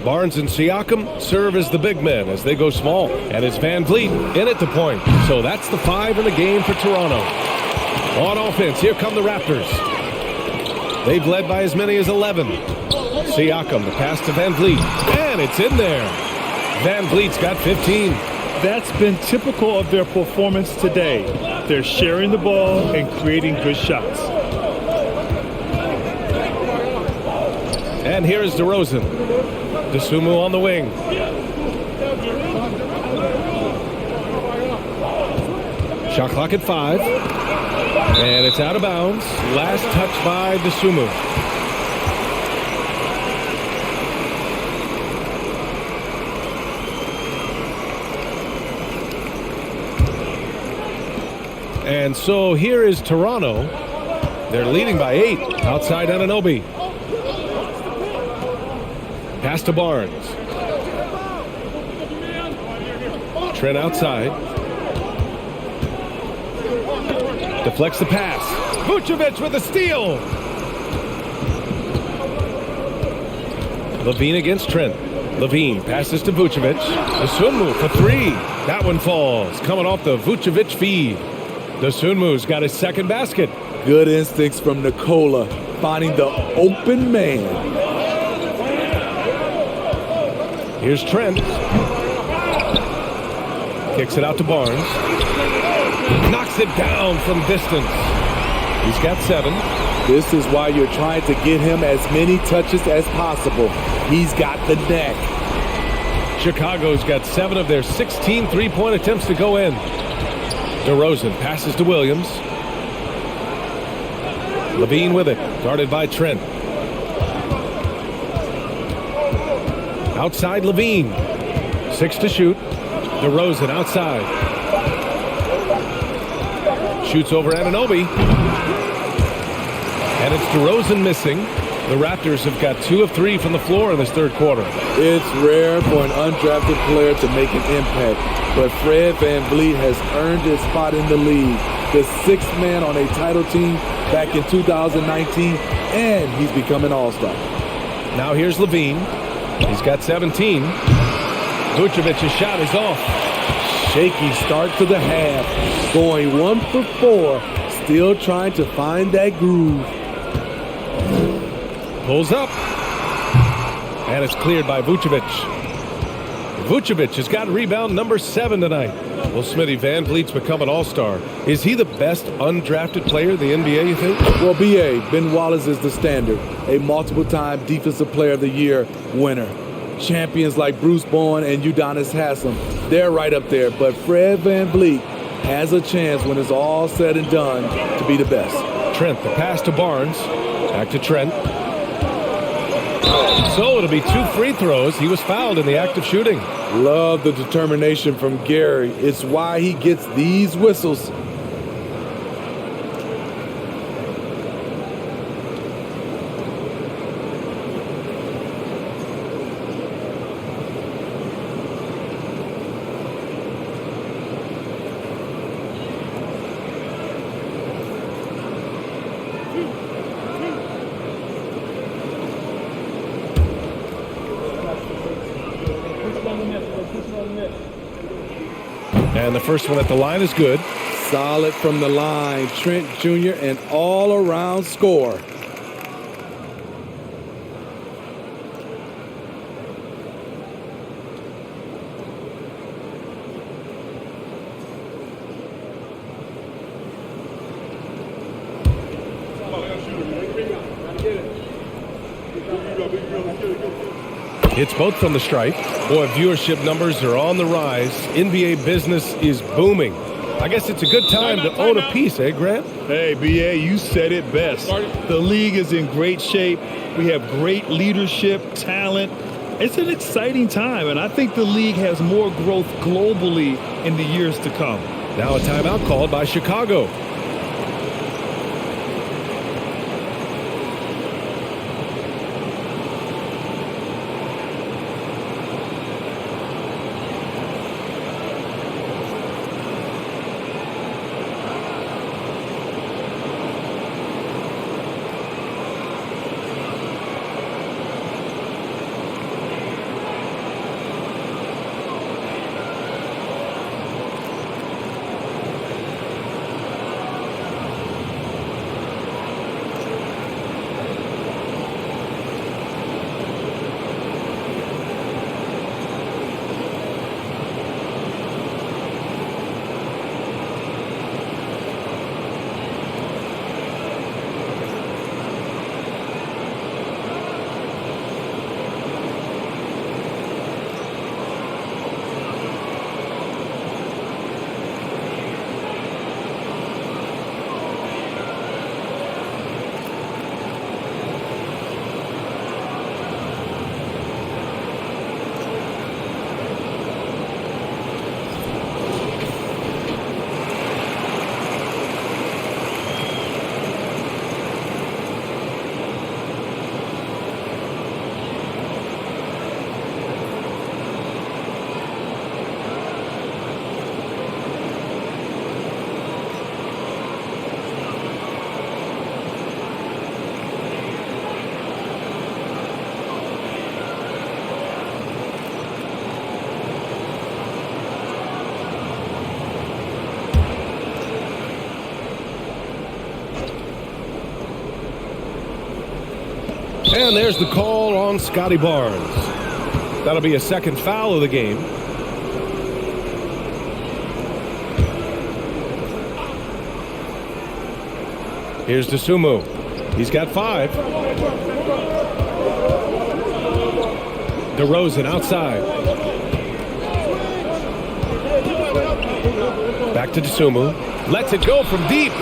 Barnes and Siakam serve as the big men as they go small. And it's Van Vliet in at the point. So that's the 5 in the game for Toronto. On offense, here come the Raptors. They've led by as many as 11. Siakam, the pass to Van Vliet, and it's in there. Van Vliet's got 15. That's been typical of their performance today. They're sharing the ball and creating good shots. And here is DeRozan. DeSumo on the wing. Shot clock at 5. And it's out of bounds. Last touch by DeSumo. And so here is Toronto. They're leading by 8 outside Anunoby. Pass to Barnes. Trent outside. Deflects the pass. Vucevic with a steal. LaVine against Trent. Levine passes to Vucevic. Dosunmu for three. That one falls. Coming off the Vucevic feed. Dosunmu's got his second basket. Good instincts from Nikola, finding the open man. Here's Trent. Kicks it out to Barnes. Knocks it down from distance. He's got 7. This is why you're trying to get him as many touches as possible. He's got the neck. Chicago's got 7 of their 16 three-point attempts to go in. DeRozan passes to Williams. Levine with it, guarded by Trent. Outside Levine. 6 to shoot. DeRozan outside. Shoots over Anunoby. And it's DeRozan missing. The Raptors have got 2 of 3 from the floor in this third quarter. It's rare for an undrafted player to make an impact, but Fred VanVleet has earned his spot in the league. The 6th man on a title team back in 2019, and he's become an all-star. Now here's Levine. He's got 17. Vucevic's shot is off. Shaky start to the half, going 1 for 4, still trying to find that groove. Pulls up. And it's cleared by Vucevic. Vucevic has got rebound number 7 tonight. Well, Smitty, VanVleet's become an all-star. Is he the best undrafted player in the NBA, you think? Well, B.A., Ben Wallace is the standard, a multiple-time Defensive Player of the Year winner. Champions like Bruce Bowen and Udonis Haslem, they're right up there. But Fred VanVleet has a chance when it's all said and done to be the best. Trent, the pass to Barnes. Back to Trent. So it'll be 2 free throws. He was fouled in the act of shooting. Love the determination from Gary. It's why he gets these whistles. And the first one at the line is good. Solid from the line. Trent Jr., an all-around scorer. It's both from the stripe. Boy, viewership numbers are on the rise. NBA business is booming. I guess it's a good time to own a piece, eh, Grant? Hey, B.A., you said it best. The league is in great shape. We have great leadership, talent. It's an exciting time, and I think the league has more growth globally in the years to come. Now a timeout called by Chicago. And there's the call on Scotty Barnes. That'll be a second foul of the game. Here's Dosunmu. He's got 5. DeRozan outside. Back to Dosunmu. Lets it go from deep.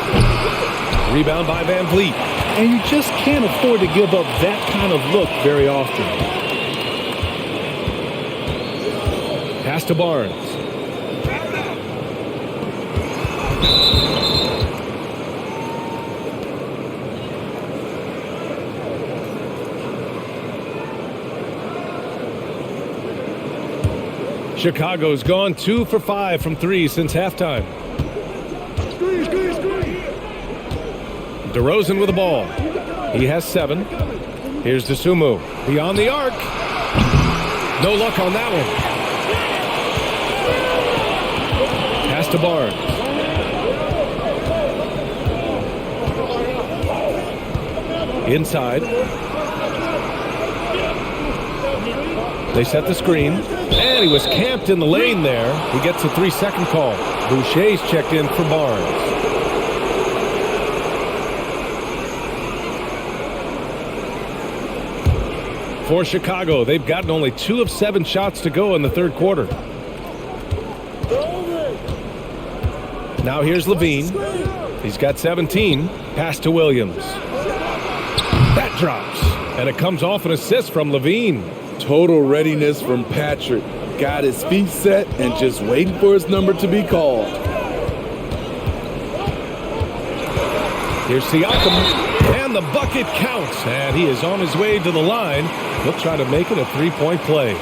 Rebound by Van Vliet. And you just can't afford to give up that kind of look very often. Pass to Barnes. Chicago's gone 2 for 5 from 3 since halftime. DeRozan with the ball. He has 7. Here's Dosunmu. Beyond the arc. No luck on that one. Pass to Barnes. Inside. They set the screen. And he was camped in the lane there. He gets a 3-second call. Boucher's checked in for Barnes. For Chicago, they've gotten only 2 of 7 shots to go in the third quarter. Now here's Levine. He's got 17. Pass to Williams. That drops. And it comes off an assist from Levine. Total readiness from Patrick. Got his feet set and just waiting for his number to be called. Here's Siakam. And the bucket counts. And he is on his way to the line. He'll try to make it a 3-point play.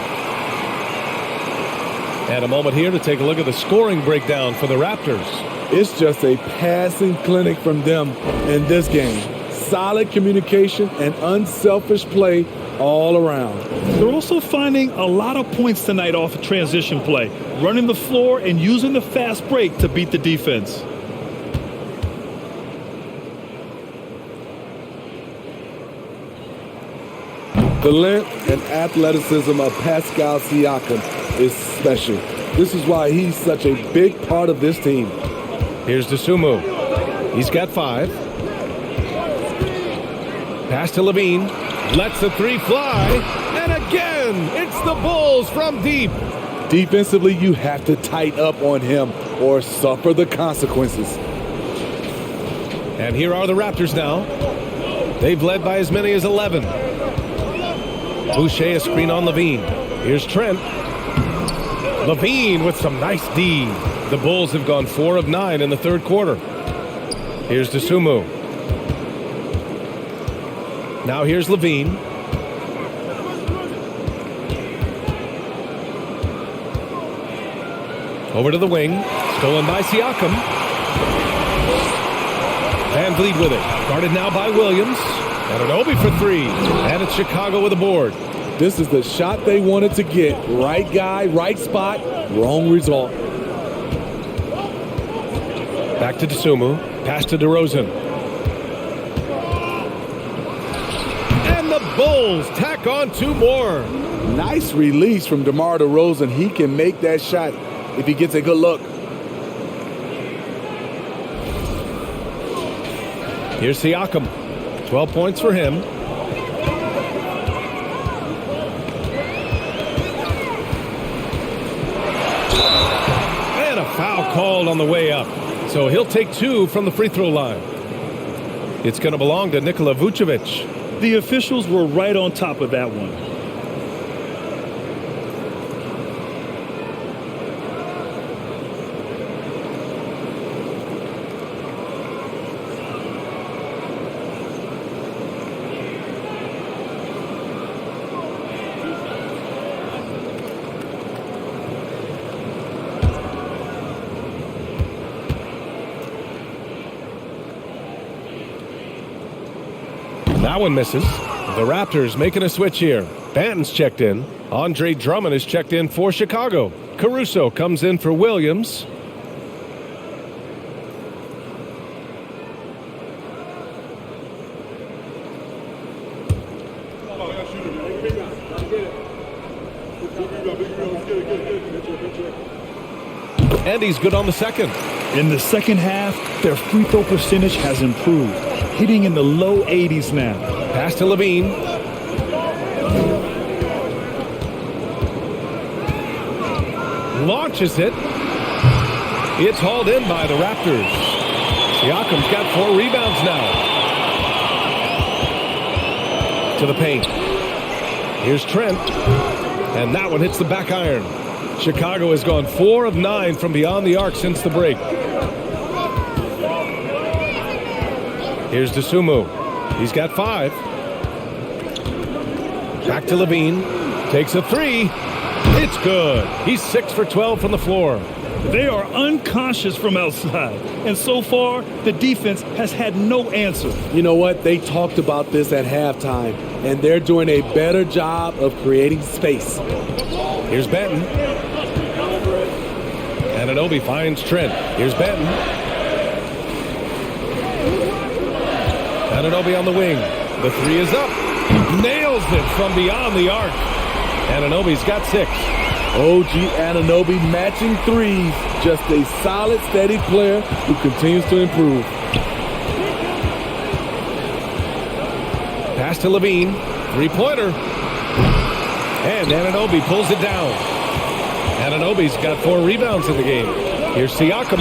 And a moment here to take a look at the scoring breakdown for the Raptors. It's just a passing clinic from them in this game. Solid communication and unselfish play all around. They're also finding a lot of points tonight off of transition play, running the floor and using the fast break to beat the defense. The length and athleticism of Pascal Siakam is special. This is why he's such a big part of this team. Here's Dosunmu. He's got 5. Pass to Levine. Lets the 3 fly. And again, it's the Bulls from deep. Defensively, you have to tighten up on him or suffer the consequences. And here are the Raptors now. They've led by as many as 11. Boucher a screen on Levine. Here's Trent. Levine with some nice D. The Bulls have gone 4 of 9 in the third quarter. Here's Dosunmu. Now here's Levine. Over to the wing. Stolen by Siakam. Van Vliet with it. Guarded now by Williams. And an Obi for 3. And it's Chicago with a board. This is the shot they wanted to get. Right guy, right spot, wrong result. Back to Dosunmu. Pass to DeRozan. And the Bulls tack on 2 more. Nice release from DeMar DeRozan. He can make that shot if he gets a good look. Here's Siakam. 12 points for him. And a foul called on the way up. So he'll take 2 from the free throw line. It's going to belong to Nikola Vucevic. The officials were right on top of that one. That one misses. The Raptors making a switch here. Banton's checked in. Andre Drummond is checked in for Chicago. Caruso comes in for Williams. And he's good on the second. In the second half, their free throw percentage has improved, hitting in the low 80s now. Pass to Levine. Launches it. It's hauled in by the Raptors. Siakam's got 4 rebounds now. To the paint. Here's Trent. And that one hits the back iron. Chicago has gone 4 of 9 from beyond the arc since the break. Here's Dosunmu. He's got 5. Back to Levine. Takes a 3. It's good. He's 6 for 12 from the floor. They are unconscious from outside, and so far, the defense has had no answer. You know what? They talked about this at halftime, and they're doing a better job of creating space. Here's Benton. Anunoby finds Trent. Here's Benton. Anunoby on the wing. The 3 is up. Nails it from beyond the arc. Anunoby's got 6. OG Anunoby matching threes. Just a solid, steady player who continues to improve. Pass to Levine. 3-pointer. And Anunoby pulls it down. Anunoby's got 4 rebounds in the game. Here's Siakam.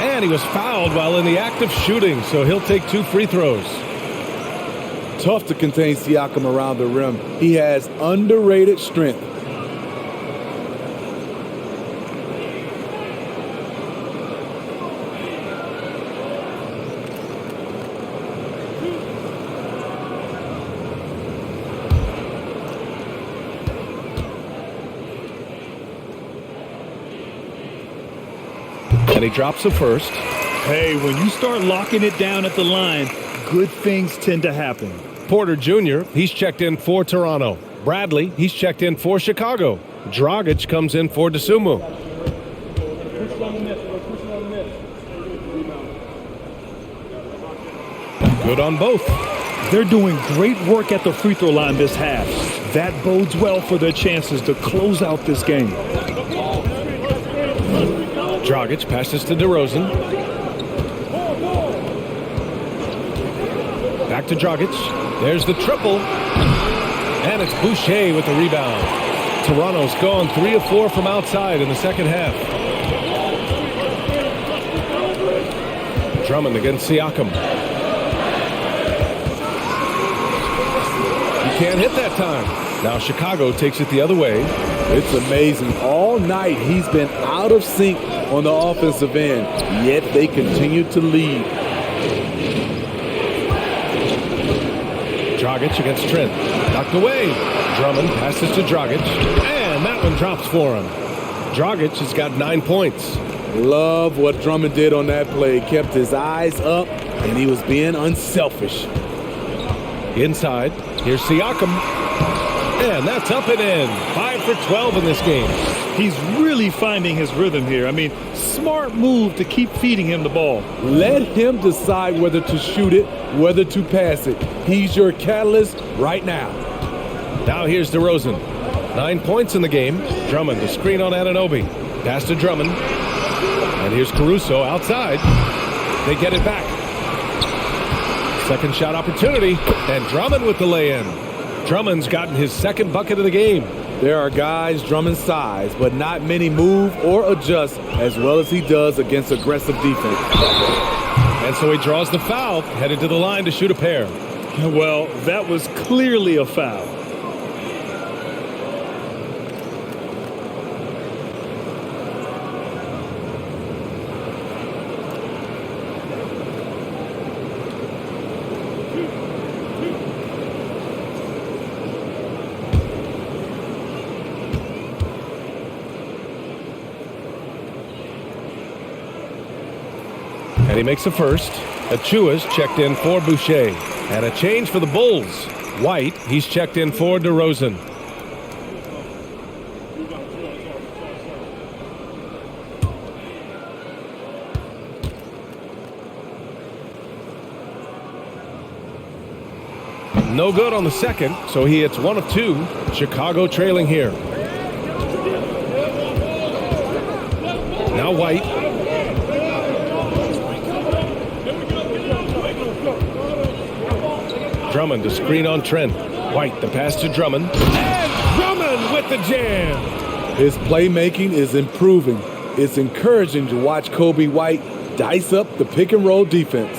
And he was fouled while in the act of shooting, so he'll take 2 free throws. Tough to contain Siakam around the rim. He has underrated strength. And he drops the first. Hey, when you start locking it down at the line, good things tend to happen. Porter Jr., he's checked in for Toronto. Bradley, he's checked in for Chicago. Dragic comes in for Dosunmu. Good on both. They're doing great work at the free throw line this half. That bodes well for their chances to close out this game. Dragic passes to DeRozan. Back to Dragic. There's the triple. And it's Boucher with the rebound. Toronto's gone 3 of 4 from outside in the second half. Drummond against Siakam. He can't hit that time. Now Chicago takes it the other way. It's amazing. All night he's been out of sync on the offensive end, yet they continue to lead. Dragic against Trent. Knocked away. Drummond passes to Dragic. And that one drops for him. Dragic has got 9 points. Love what Drummond did on that play. Kept his eyes up, and he was being unselfish. Inside. Here's Siakam. And that's up and in. 5 for 12 in this game. He's really finding his rhythm here. I mean, smart move to keep feeding him the ball. Let him decide whether to shoot it, whether to pass it. He's your catalyst right now. Now here's DeRozan. 9 points in the game. Drummond, the screen on Anunoby. Pass to Drummond. And here's Caruso outside. They get it back. Second shot opportunity. And Drummond with the lay-in. Drummond's gotten his second bucket of the game. There are guys Drummond's size, but not many move or adjust as well as he does against aggressive defense. And so he draws the foul, headed to the line to shoot a pair. Well, that was clearly a foul. And he makes a first. Achua's checked in for Boucher. And a change for the Bulls. White, he's checked in for DeRozan. No good on the second, so he hits 1 of 2. Chicago trailing here. Now White. Drummond to screen on Trent. White, the pass to Drummond. And Drummond with the jam. His playmaking is improving. It's encouraging to watch Kobe White dice up the pick and roll defense.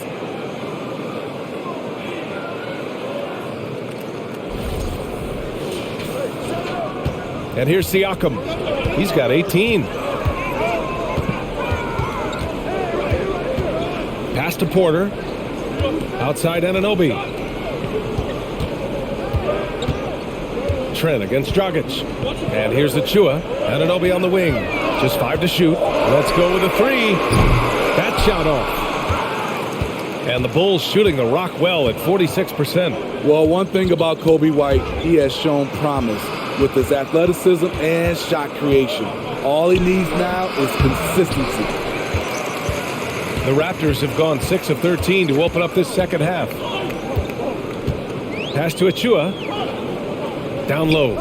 And here's Siakam. He's got 18. Pass to Porter. Outside Anunoby. Trent against Dragic. And here's Achua. Anunoby on the wing. Just 5 to shoot. Let's go with a 3. That shot off. And the Bulls shooting the rock well at 46%. Well, one thing about Kobe White, he has shown promise with his athleticism and shot creation. All he needs now is consistency. The Raptors have gone 6 of 13 to open up this second half. Pass to Achua. Down low.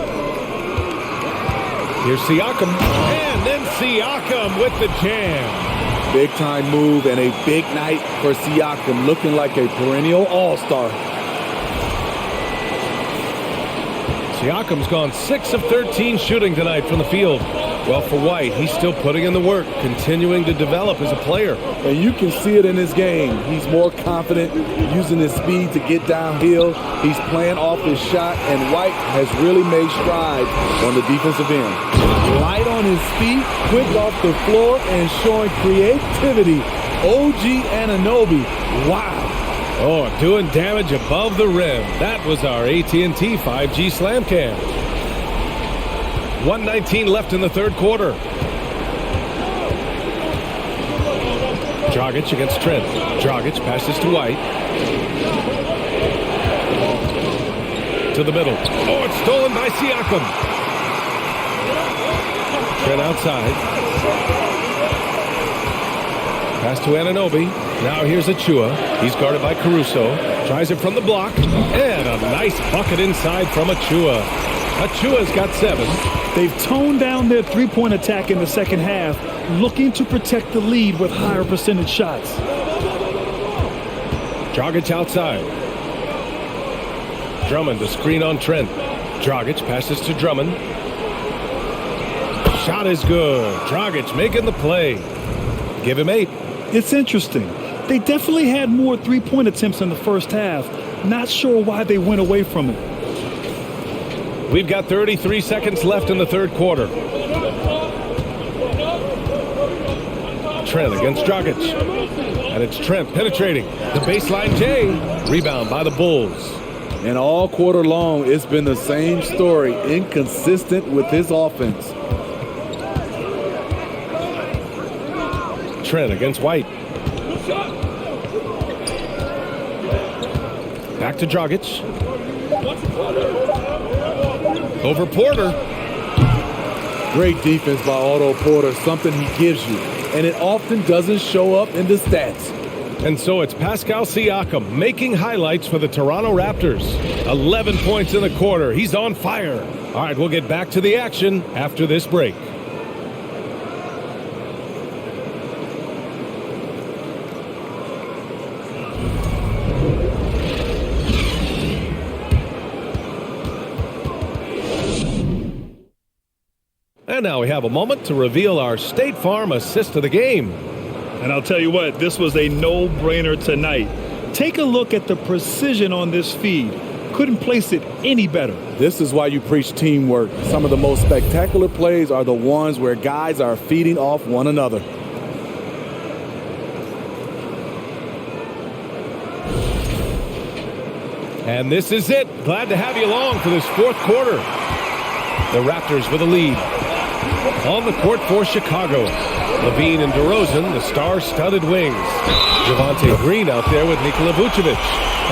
Here's Siakam. And then Siakam with the jam. Big time move and a big night for Siakam, looking like a perennial all-star. Siakam's gone 6 of 13 shooting tonight from the field. Well, for White, he's still putting in the work, continuing to develop as a player. And you can see it in his game. He's more confident, using his speed to get downhill. He's playing off his shot, and White has really made strides on the defensive end. Light on his feet, quick off the floor, and showing creativity. OG Anunoby, wow. Oh, doing damage above the rim. That was our AT&T 5G Slam Cam. 1:19 left in the third quarter. Dragic against Trent. Dragic passes to White. To the middle. Oh, it's stolen by Siakam. Trent outside. Pass to Anunoby. Now here's Achua. He's guarded by Caruso. Tries it from the block. And a nice bucket inside from Achua. Achua's got 7. They've toned down their three-point attack in the second half, looking to protect the lead with higher percentage shots. Dragic outside. Drummond to screen on Trent. Dragic passes to Drummond. Shot is good. Dragic making the play. Give him 8. It's interesting. They definitely had more three-point attempts in the first half. Not sure why they went away from it. We've got 33 seconds left in the third quarter. Trent against Dragic. And it's Trent penetrating. The baseline J. Rebound by the Bulls. And all quarter long, it's been the same story. Inconsistent with his offense. Trent against White. Back to Dragic. Over Porter. Great defense by Otto Porter, something he gives you. And it often doesn't show up in the stats. And so it's Pascal Siakam making highlights for the Toronto Raptors. 11 points in the quarter. He's on fire. All right, we'll get back to the action after this break. And now we have a moment to reveal our State Farm assist of the game. And I'll tell you what, this was a no-brainer tonight. Take a look at the precision on this feed. Couldn't place it any better. This is why you preach teamwork. Some of the most spectacular plays are the ones where guys are feeding off one another. And this is it. Glad to have you along for this fourth quarter. The Raptors with a lead. On the court for Chicago. Levine and DeRozan, the star-studded wings. Javonte Green out there with Nikola Vucevic.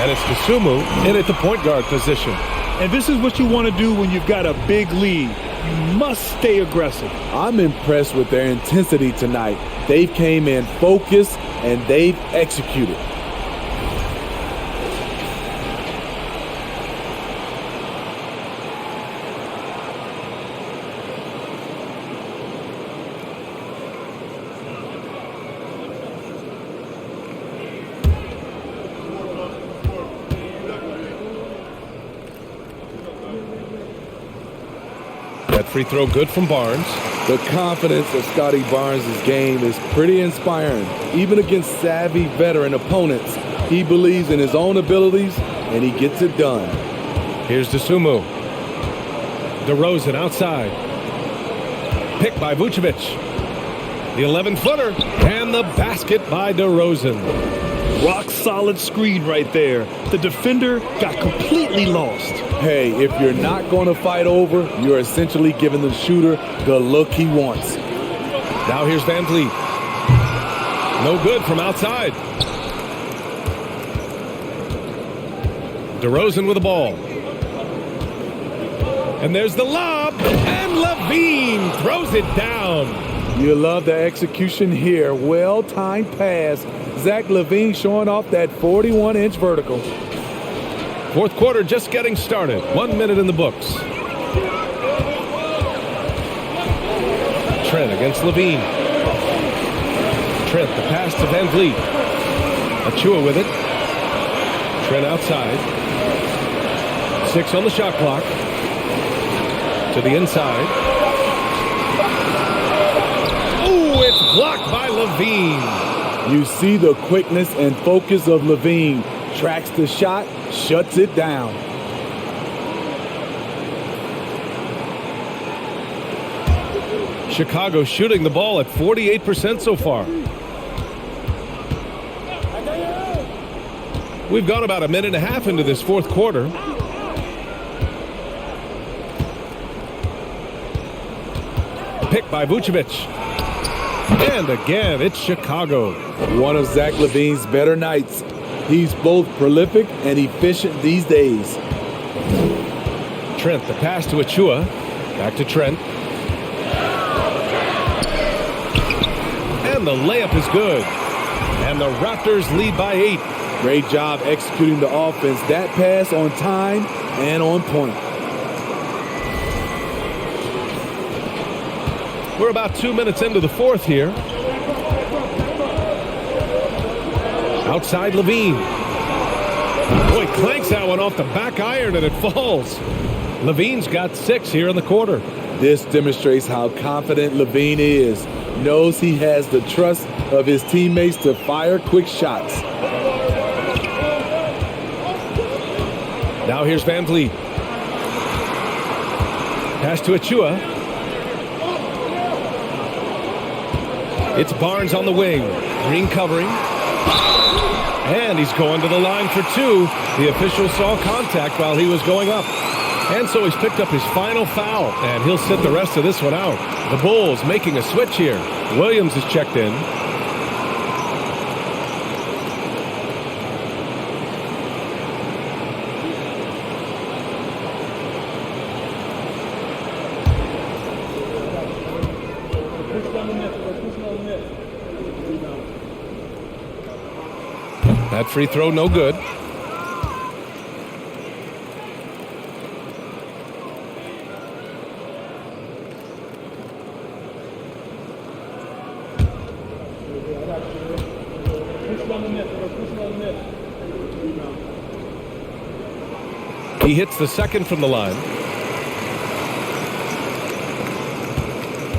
And it's Kasumu in at the point guard position. And this is what you want to do when you've got a big lead. You must stay aggressive. I'm impressed with their intensity tonight. They've came in focused and they've executed. free throw good from Barnes. The confidence of Scotty Barnes' game is pretty inspiring. Even against savvy veteran opponents, he believes in his own abilities, and he gets it done. Here's DeSumo. DeRozan outside. Picked by Vucevic. The 11-footer. And the basket by DeRozan. Rock solid screen right there. The defender got completely lost. Hey, if you're not going to fight over, you're essentially giving the shooter the look he wants. Now here's Van Vliet. No good from outside. DeRozan with the ball. And there's the lob. And LaVine throws it down. You love the execution here. Well-timed pass. Zach LaVine showing off that 41-inch vertical. Fourth quarter just getting started. 1 minute in the books. Trent against LaVine. Trent, the pass to Van Vliet. Achua with it. Trent outside. 6 on the shot clock. To the inside. Ooh, it's blocked by LaVine. You see the quickness and focus of LaVine. Tracks the shot, shuts it down. Chicago shooting the ball at 48% so far. We've gone about a minute and a half into this fourth quarter. Picked by Vucevic. And again, it's Chicago. One of Zach LaVine's better nights. He's both prolific and efficient these days. Trent, the pass to Achua. Back to Trent. And the layup is good. And the Raptors lead by 8. Great job executing the offense. That pass on time and on point. We're about 2 minutes into the fourth here. Outside LaVine. Boy, clanks that one off the back iron and it falls. LaVine's got 6 here in the quarter. This demonstrates how confident LaVine is. Knows he has the trust of his teammates to fire quick shots. Now here's Van Vliet. Pass to Achua. It's Barnes on the wing. Green covering. And he's going to the line for 2. The official saw contact while he was going up. And so he's picked up his final foul, and he'll sit the rest of this one out. The Bulls making a switch here. Williams is checked in. That free throw no good. He hits the second from the line.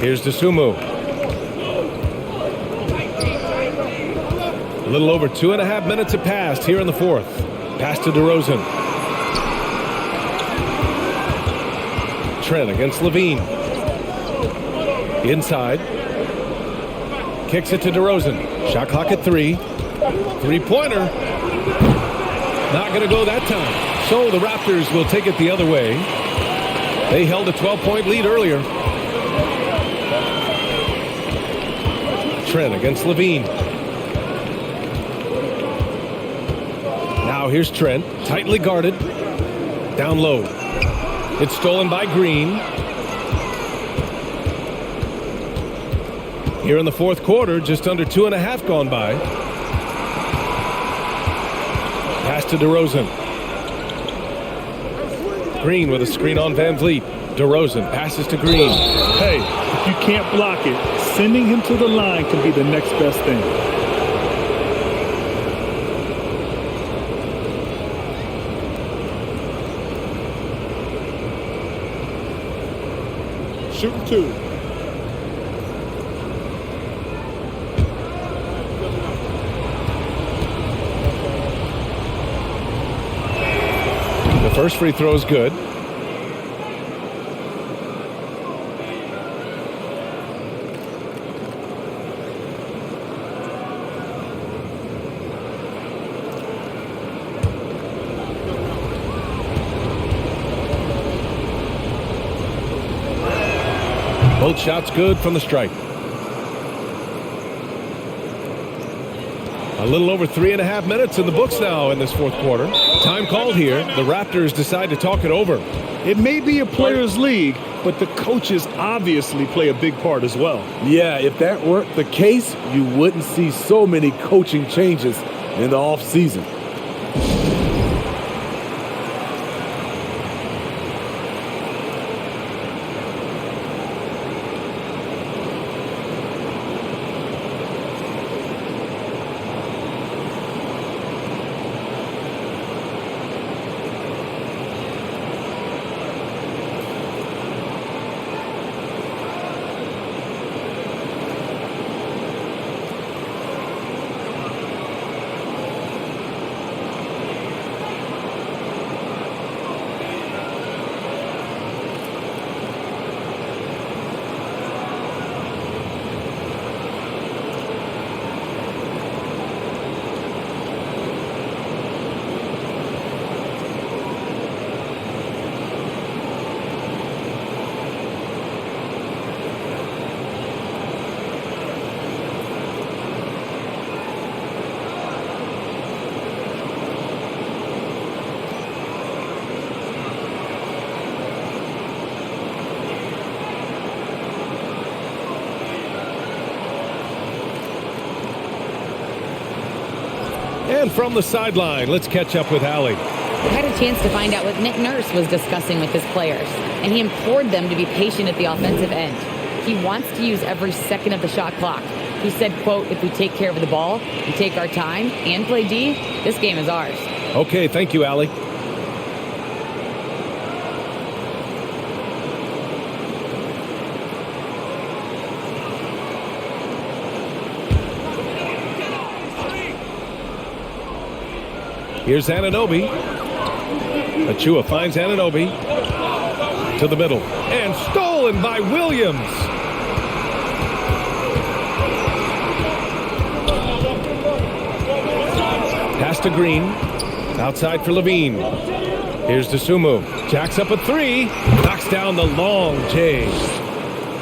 Here's DeSumo. A little over 2.5 minutes have passed here in the fourth. Pass to DeRozan. Trent against LaVine. Inside. Kicks it to DeRozan. Shot clock at 3. Three-pointer. Not going to go that time. So the Raptors will take it the other way. They held a 12-point lead earlier. Trent against LaVine. Now here's Trent, tightly guarded, down low. It's stolen by Green. Here in the fourth quarter, just under 2.5 gone by. Pass to DeRozan. Green with a screen on Van Vliet. DeRozan passes to Green. Hey, if you can't block it, sending him to the line can be the next best thing. Shooting 2. The first free throw is good. Both shots good from the stripe. A little over 3.5 minutes in the books now in this fourth quarter. Time called here. The Raptors decide to talk it over. It may be a players' league, but the coaches obviously play a big part as well. Yeah, if that weren't the case, you wouldn't see so many coaching changes in the offseason. And from the sideline, let's catch up with Allie. I had a chance to find out what Nick Nurse was discussing with his players, and he implored them to be patient at the offensive end. He wants to use every second of the shot clock. He said, quote, if we take care of the ball, we take our time, and play D, this game is ours. Okay, thank you, Allie. Here's Anunoby. Achua finds Anunoby to the middle. And stolen by Williams. Pass to Green. Outside for Levine. Here's Dosunmu. Jacks up a 3. Knocks down the long J.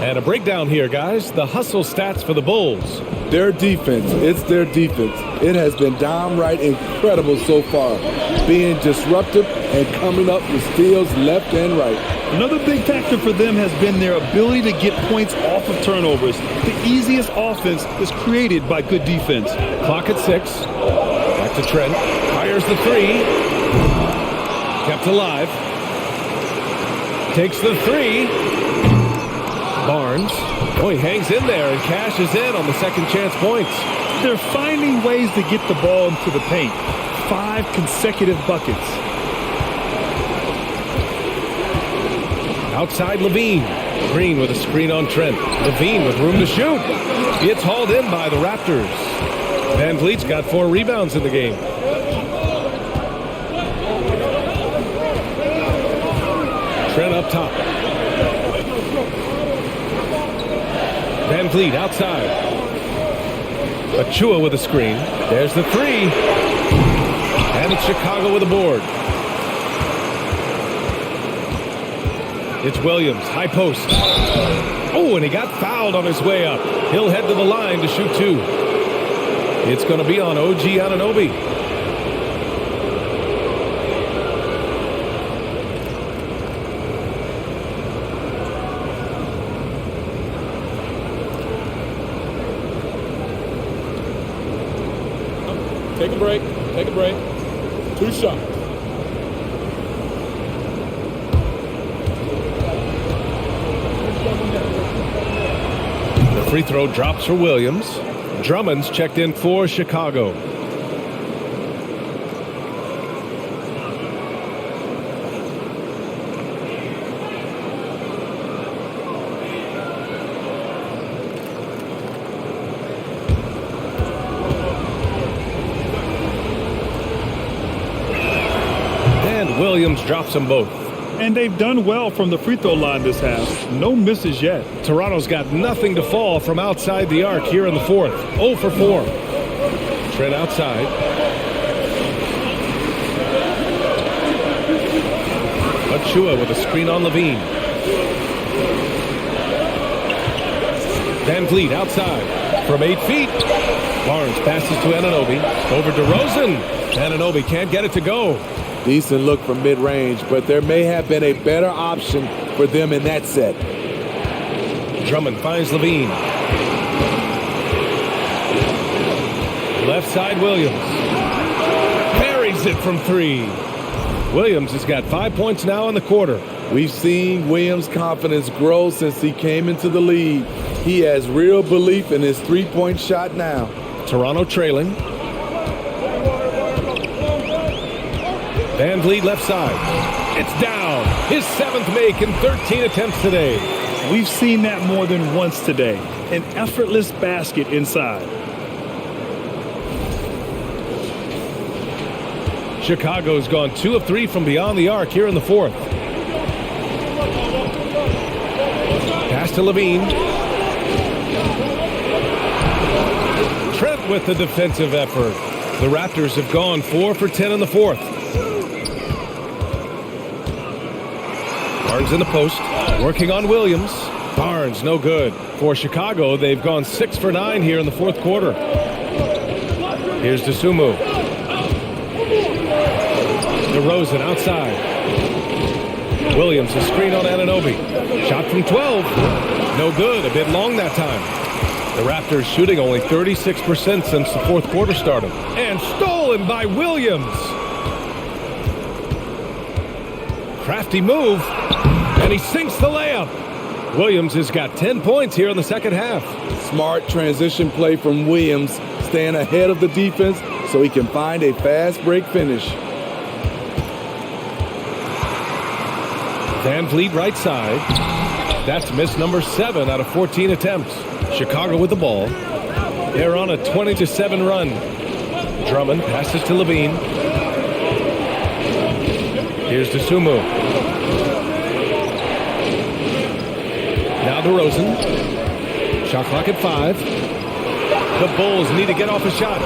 And a breakdown here, guys. The hustle stats for the Bulls. Their defense, it's their defense. It has been downright incredible so far, being disruptive and coming up with steals left and right. Another big factor for them has been their ability to get points off of turnovers. The easiest offense is created by good defense. Clock at 6. Back to Trent. Fires the 3. Kept alive. Takes the 3. Barnes. Oh, he hangs in there and cashes in on the second chance points. They're finding ways to get the ball into the paint. 5 consecutive buckets. Outside Levine. Green with a screen on Trent. Levine with room to shoot. It's hauled in by the Raptors. Van Vliet's got 4 rebounds in the game. Trent up top. Van Vliet outside. Achua with a screen. There's the 3. And it's Chicago with a board. It's Williams, high post. Oh, and he got fouled on his way up. He'll head to the line to shoot 2. It's going to be on OG Anunoby. Take a break. Take a break. 2 shots. The free throw drops for Williams. Drummond's checked in for Chicago. and Williams drops them both. And they've done well from the free throw line this half. No misses yet. Toronto's got nothing to fall from outside the arc here in the fourth. 0 for 4. Trent outside. Achua with a screen on Levine. Van Vliet outside from 8 feet. Barnes passes to Anunoby. Over to Rosen. Anunoby can't get it to go. Decent look from mid-range, but there may have been a better option for them in that set. Drummond finds Levine. Left side Williams. Parries it from 3. Williams has got 5 points now in the quarter. We've seen Williams' confidence grow since he came into the league. He has real belief in his three-point shot now. Toronto trailing. Van Vliet left side. It's down. His 7th make in 13 attempts today. We've seen that more than once today. An effortless basket inside. Chicago's gone 2 of 3 from beyond the arc here in the fourth. Pass to Levine. Trent with the defensive effort. The Raptors have gone 4 for 10 in the fourth. Barnes in the post, working on Williams. Barnes, no good. For Chicago, they've gone 6 for 9 here in the fourth quarter. Here's Dosunmu. DeRozan outside. Williams, a screen on Anunoby. Shot from 12. No good, a bit long that time. The Raptors shooting only 36% since the fourth quarter started. And stolen by Williams. Crafty move. And he sinks the layup. Williams has got 10 points here in the second half. Smart transition play from Williams, staying ahead of the defense so he can find a fast break finish. Van Vliet right side. That's miss number 7 out of 14 attempts. Chicago with the ball. They're on a 20-7 run. Drummond passes to Levine. Here's Dosunmu. Now DeRozan. Shot clock at 5. The Bulls need to get off a shot.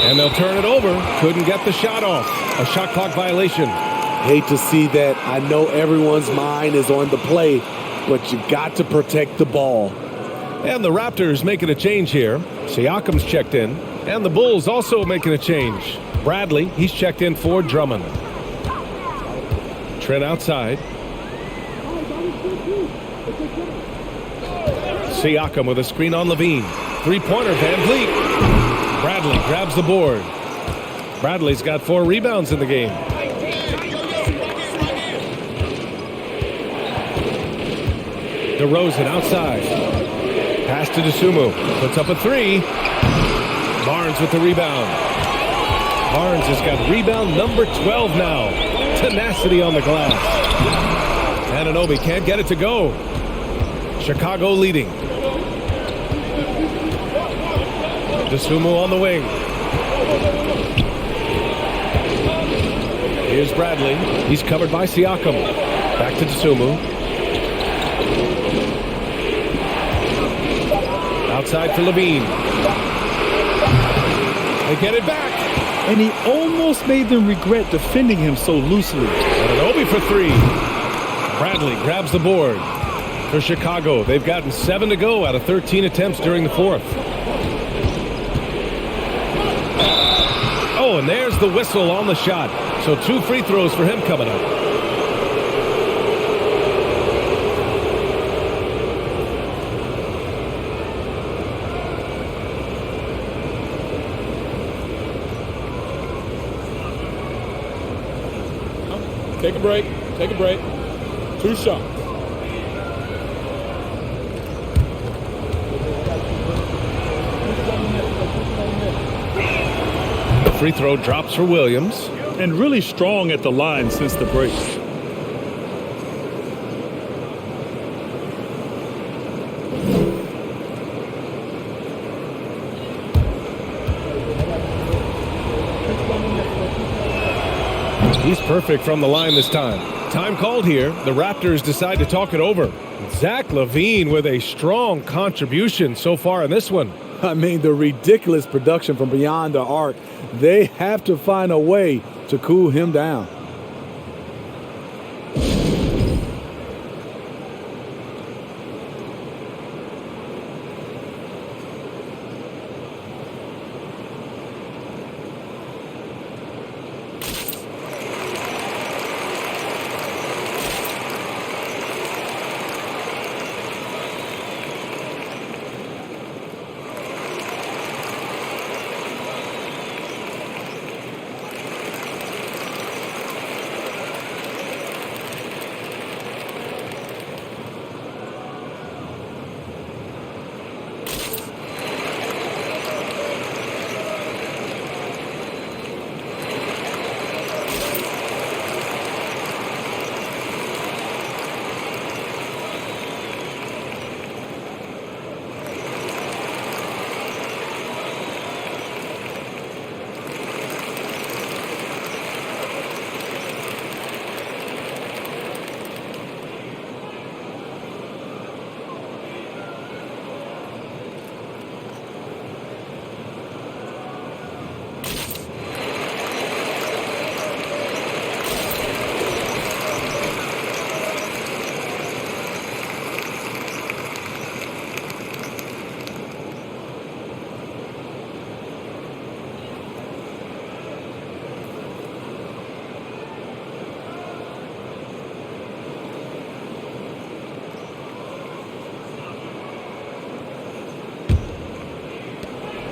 And they'll turn it over. Couldn't get the shot off. A shot clock violation. Hate to see that. I know everyone's mind is on the play, but you got to protect the ball. And the Raptors making a change here. Siakam's checked in. And the Bulls also making a change. Bradley, he's checked in for Drummond. Trent outside. Siakam with a screen on Levine. Three-pointer, Van Vliet. Bradley grabs the board. Bradley's got 4 rebounds in the game. DeRozan outside. Pass to Dosunmu. Puts up a 3. Barnes with the rebound. Barnes has got rebound number 12 now. Tenacity on the glass. Anunoby can't get it to go. Chicago leading. Dosunmu on the wing. Here's Bradley. He's covered by Siakam. Back to Dosunmu. Outside for Levine. They get it back. And he almost made them regret defending him so loosely. Anunoby for 3. Bradley grabs the board. For Chicago, they've gotten 7 to go out of 13 attempts during the fourth. Oh, and there's the whistle on the shot. So 2 free throws for him coming up. Take a break. Take a break. 2 shots. The free throw drops for Williams. And really strong at the line since the break. He's perfect from the line this time. Time called here. The Raptors decide to talk it over. Zach LaVine with a strong contribution so far in this one. I mean, the ridiculous production from beyond the arc. They have to find a way to cool him down.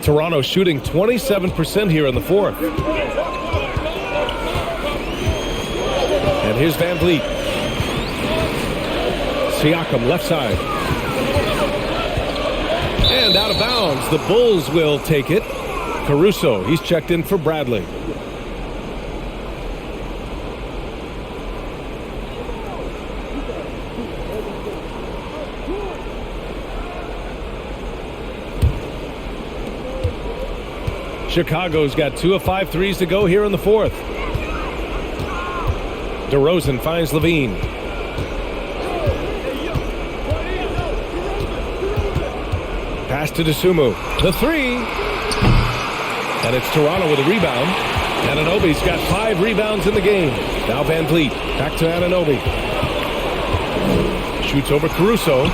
Toronto shooting 27% here in the fourth. And here's Van Vliet. Siakam left side. And out of bounds. The Bulls will take it. Caruso, he's checked in for Bradley. Chicago's got 2 of 5 threes to go here in the fourth. DeRozan finds LaVine. Pass to Dosunmu. The three. And it's Toronto with a rebound. Anunoby's got 5 rebounds in the game. Now Van Vliet. Back to Anunoby. Shoots over Caruso.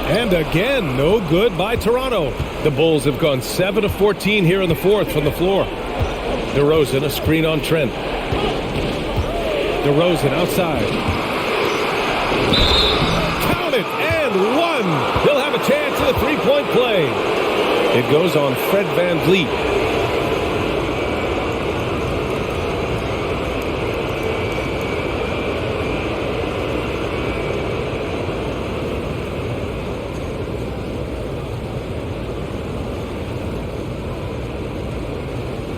And again, no good by Toronto. The Bulls have gone 7 of 14 here in the fourth from the floor. DeRozan, a screen on Trent. DeRozan outside. Count it, and one. He'll have a chance at a three-point play. It goes on Fred Van Vliet.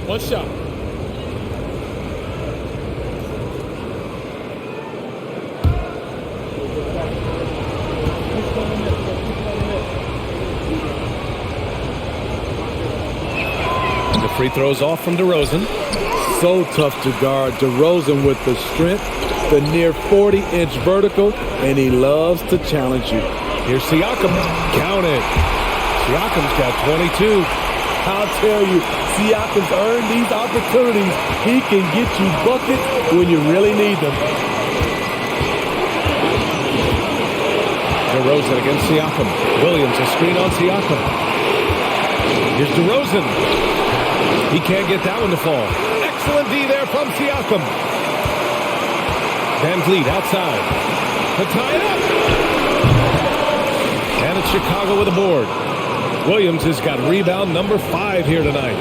One shot. And the free throws off from DeRozan. So tough to guard. DeRozan with the strength, the near 40-inch vertical, and he loves to challenge you. Here's Siakam. Count it. Siakam's got 22. I'll tell you, Siakam's earned these opportunities. He can get you buckets when you really need them. DeRozan against Siakam. Williams, a screen on Siakam. Here's DeRozan. He can't get that one to fall. Excellent D there from Siakam. Van Vliet outside. To tie it up. And it's Chicago with a board. Williams has got rebound number 5 here tonight.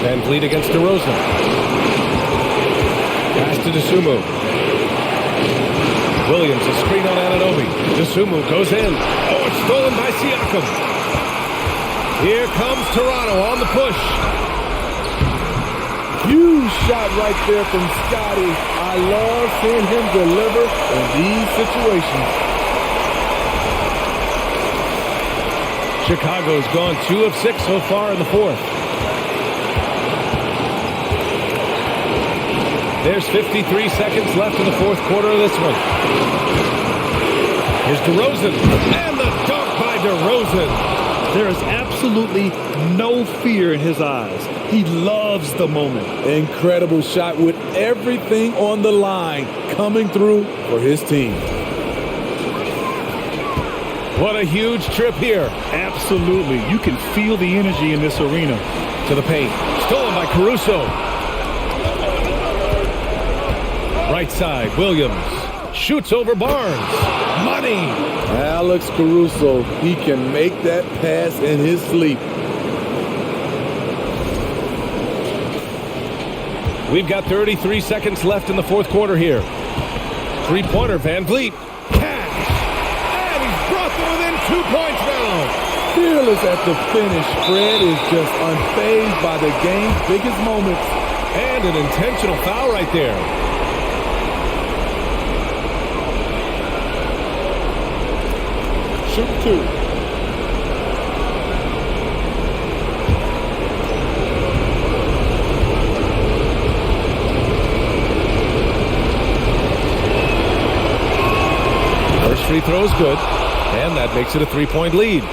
Van Vliet against DeRozan. Pass to Dosunmu. Williams, a screen on Anunoby. Dosunmu goes in. Oh, it's stolen by Siakam. Here comes Toronto on the push. Huge shot right there from Scotty. I love seeing him deliver in these situations. Chicago's gone 2 of 6 so far in the fourth. There's 53 seconds left in the fourth quarter of this one. Here's DeRozan, and the dunk by DeRozan. There is absolutely no fear in his eyes. He loves the moment. Incredible shot with everything on the line coming through for his team. What a huge trip here. Absolutely. You can feel the energy in this arena. To the paint. Stolen by Caruso. Right side, Williams. Shoots over Barnes. Money. Alex Caruso, he can make that pass in his sleep. We've got 33 seconds left in the fourth quarter here. Three-pointer, Van Vliet. Cash. And he's brought them within 2 points now. Fearless at the finish. Fred is just unfazed by the game's biggest moments. And an intentional foul right there. Shoot two. First free throw is good. And that makes it a 3-point lead.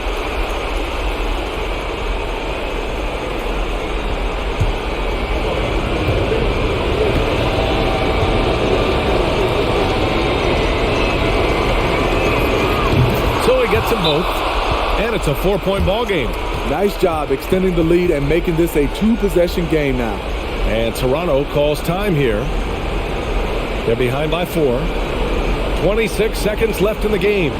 Gets them both, and it's a 4-point ball game. Nice job extending the lead and making this a 2-possession game now. And Toronto calls time here. They're behind by 4. 26 seconds left in the game.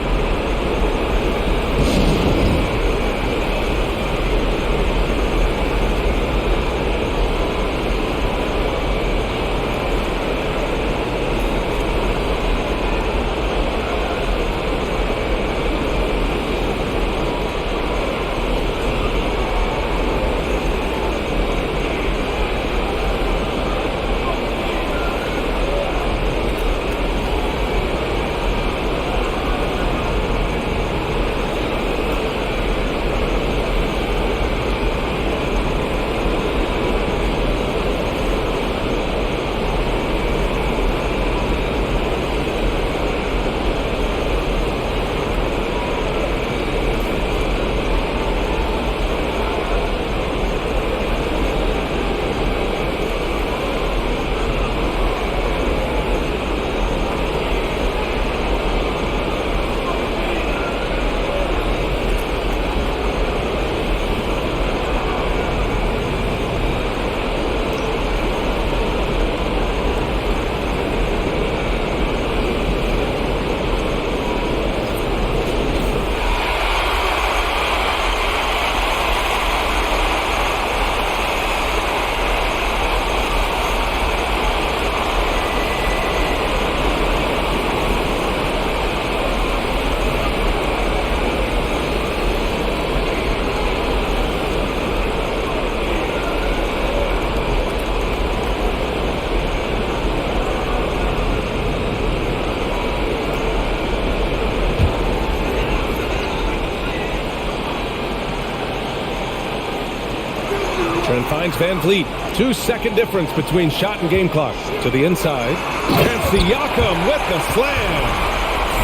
Trent finds Van Vliet. 2-second difference between shot and game clock. To the inside. And Siakam with the slam.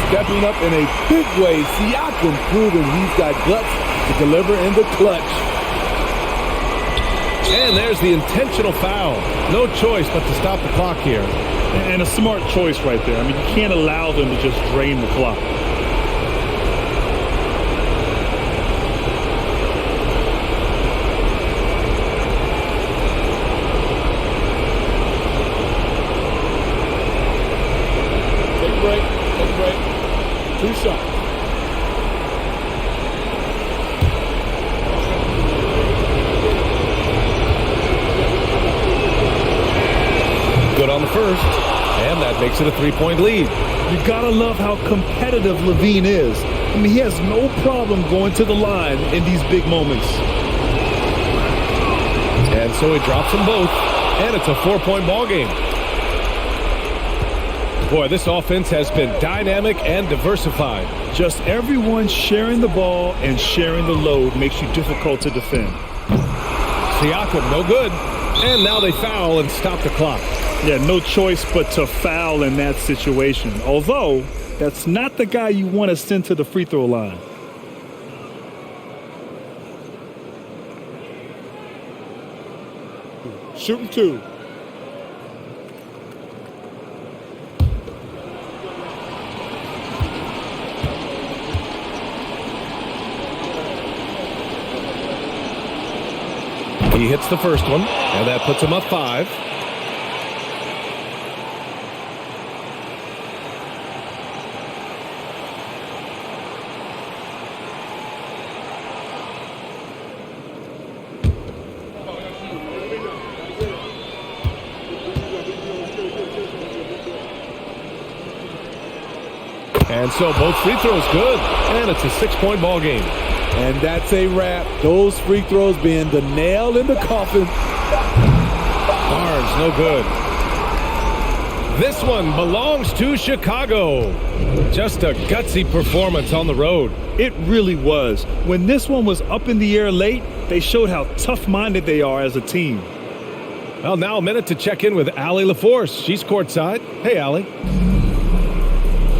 Stepping up in a big way. Siakam proving he's got guts to deliver in the clutch. And there's the intentional foul. No choice but to stop the clock here. And a smart choice right there. I mean, you can't allow them to just drain the clock. Take a break. 2 shots. Good on the first, and that makes it a 3-point lead. You gotta love how competitive Levine is. I mean, he has no problem going to the line in these big moments. And so he drops them both, and it's a 4-point ball game. Boy, this offense has been dynamic and diversified. Just everyone sharing the ball and sharing the load makes you difficult to defend. Siakam, no good. And now they foul and stop the clock. Yeah, no choice but to foul in that situation. Although, that's not the guy you want to send to the free throw line. Shooting 2. He hits the first one, and that puts him up 5. And so both free throws good, and it's a 6-point ball game. And that's a wrap. Those free throws being the nail in the coffin. Barnes, no good. This one belongs to Chicago. Just a gutsy performance on the road. It really was. When this one was up in the air late, they showed how tough-minded they are as a team. Well, now a minute to check in with Allie LaForce. She's courtside. Hey, Allie.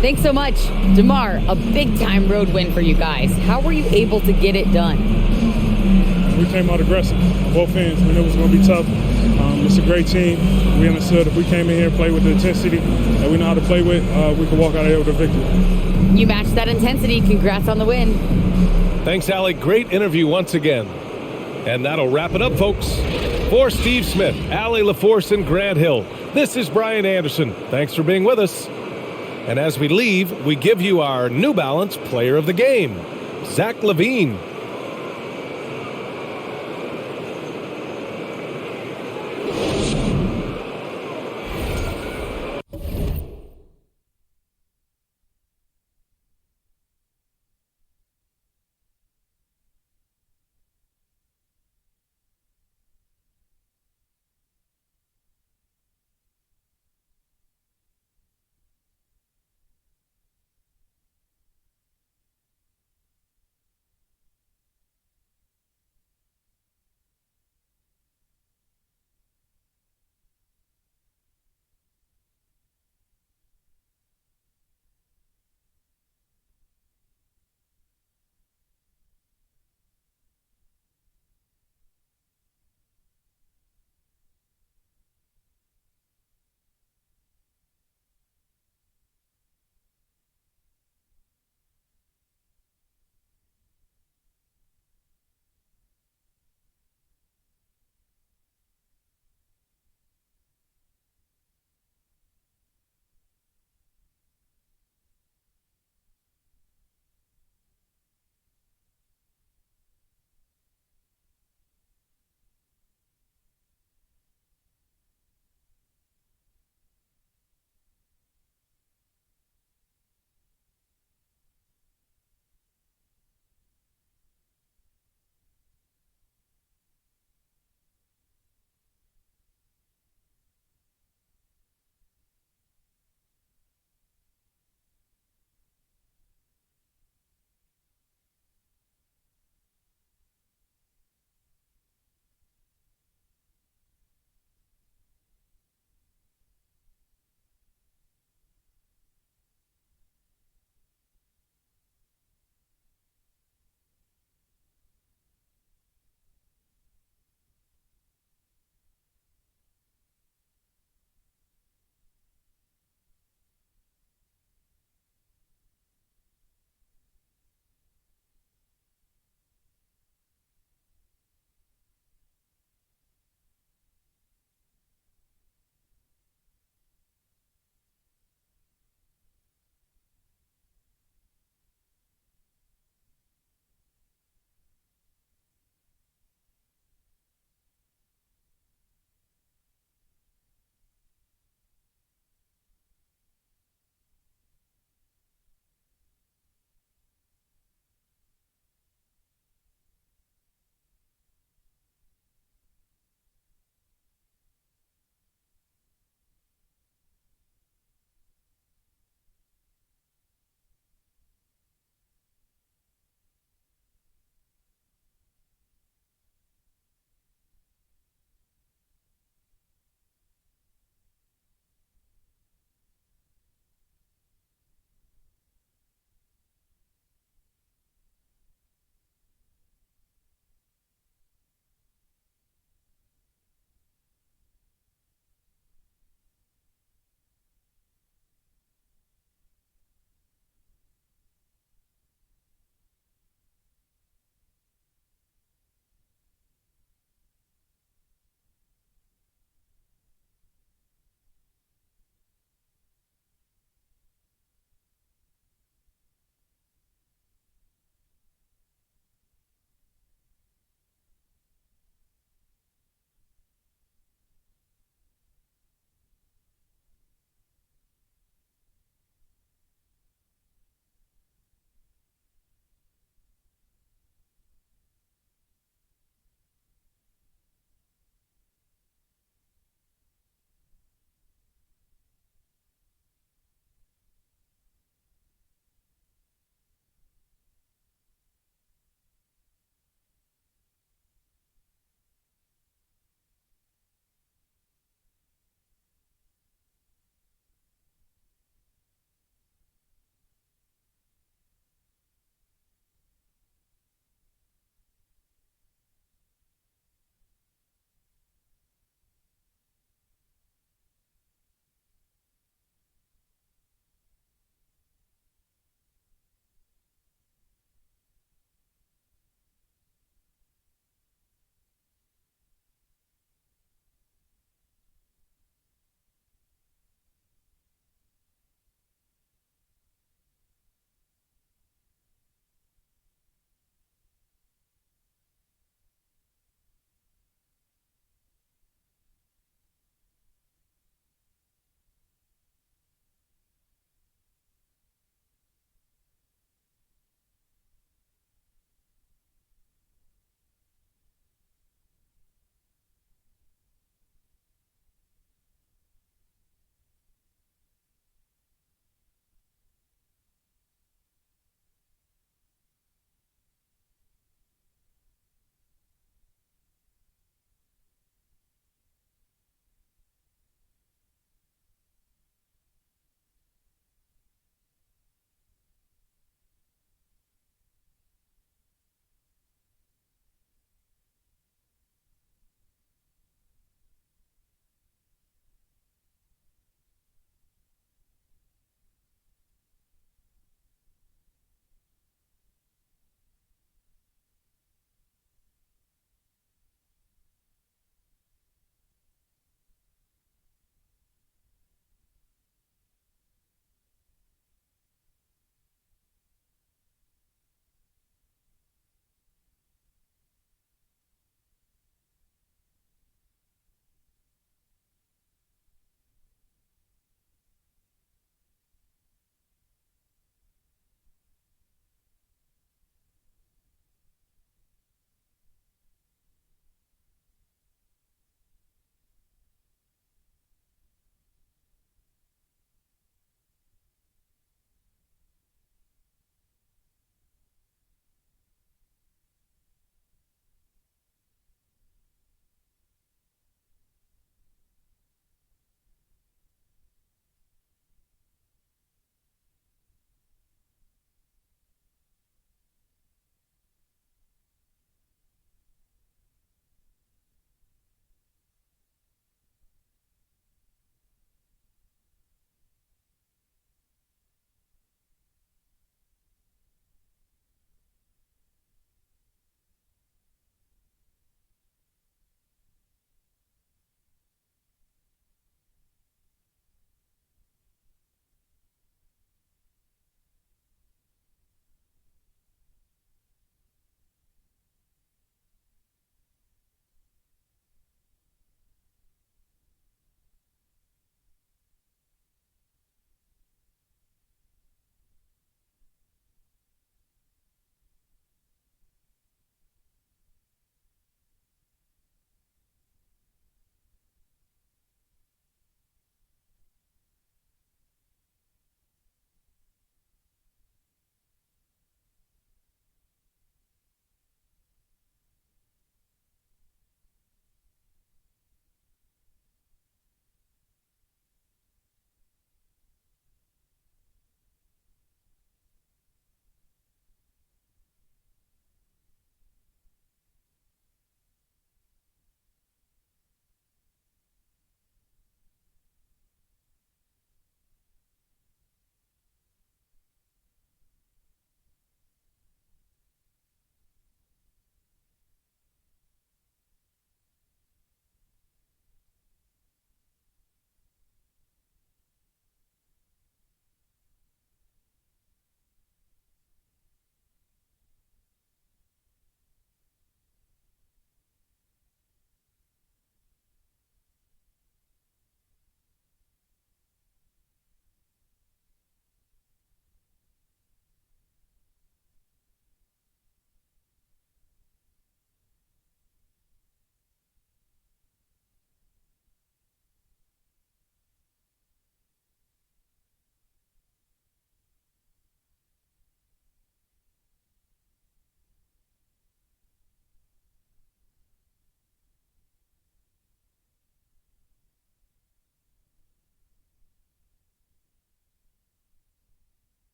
Thanks so much. DeMar, a big-time road win for you guys. How were you able to get it done? We came out aggressive on both ends. We knew it was going to be tough. It's a great team. We understood if we came in here and played with the intensity that we know how to play with, we could walk out of here with a victory. You matched that intensity. Congrats on the win. Thanks, Allie. Great interview once again. And that'll wrap it up, folks. For Steve Smith, Allie LaForce, and Grant Hill, this is Brian Anderson. Thanks for being with us. And as we leave, we give you our New Balance Player of the Game, Zach LaVine.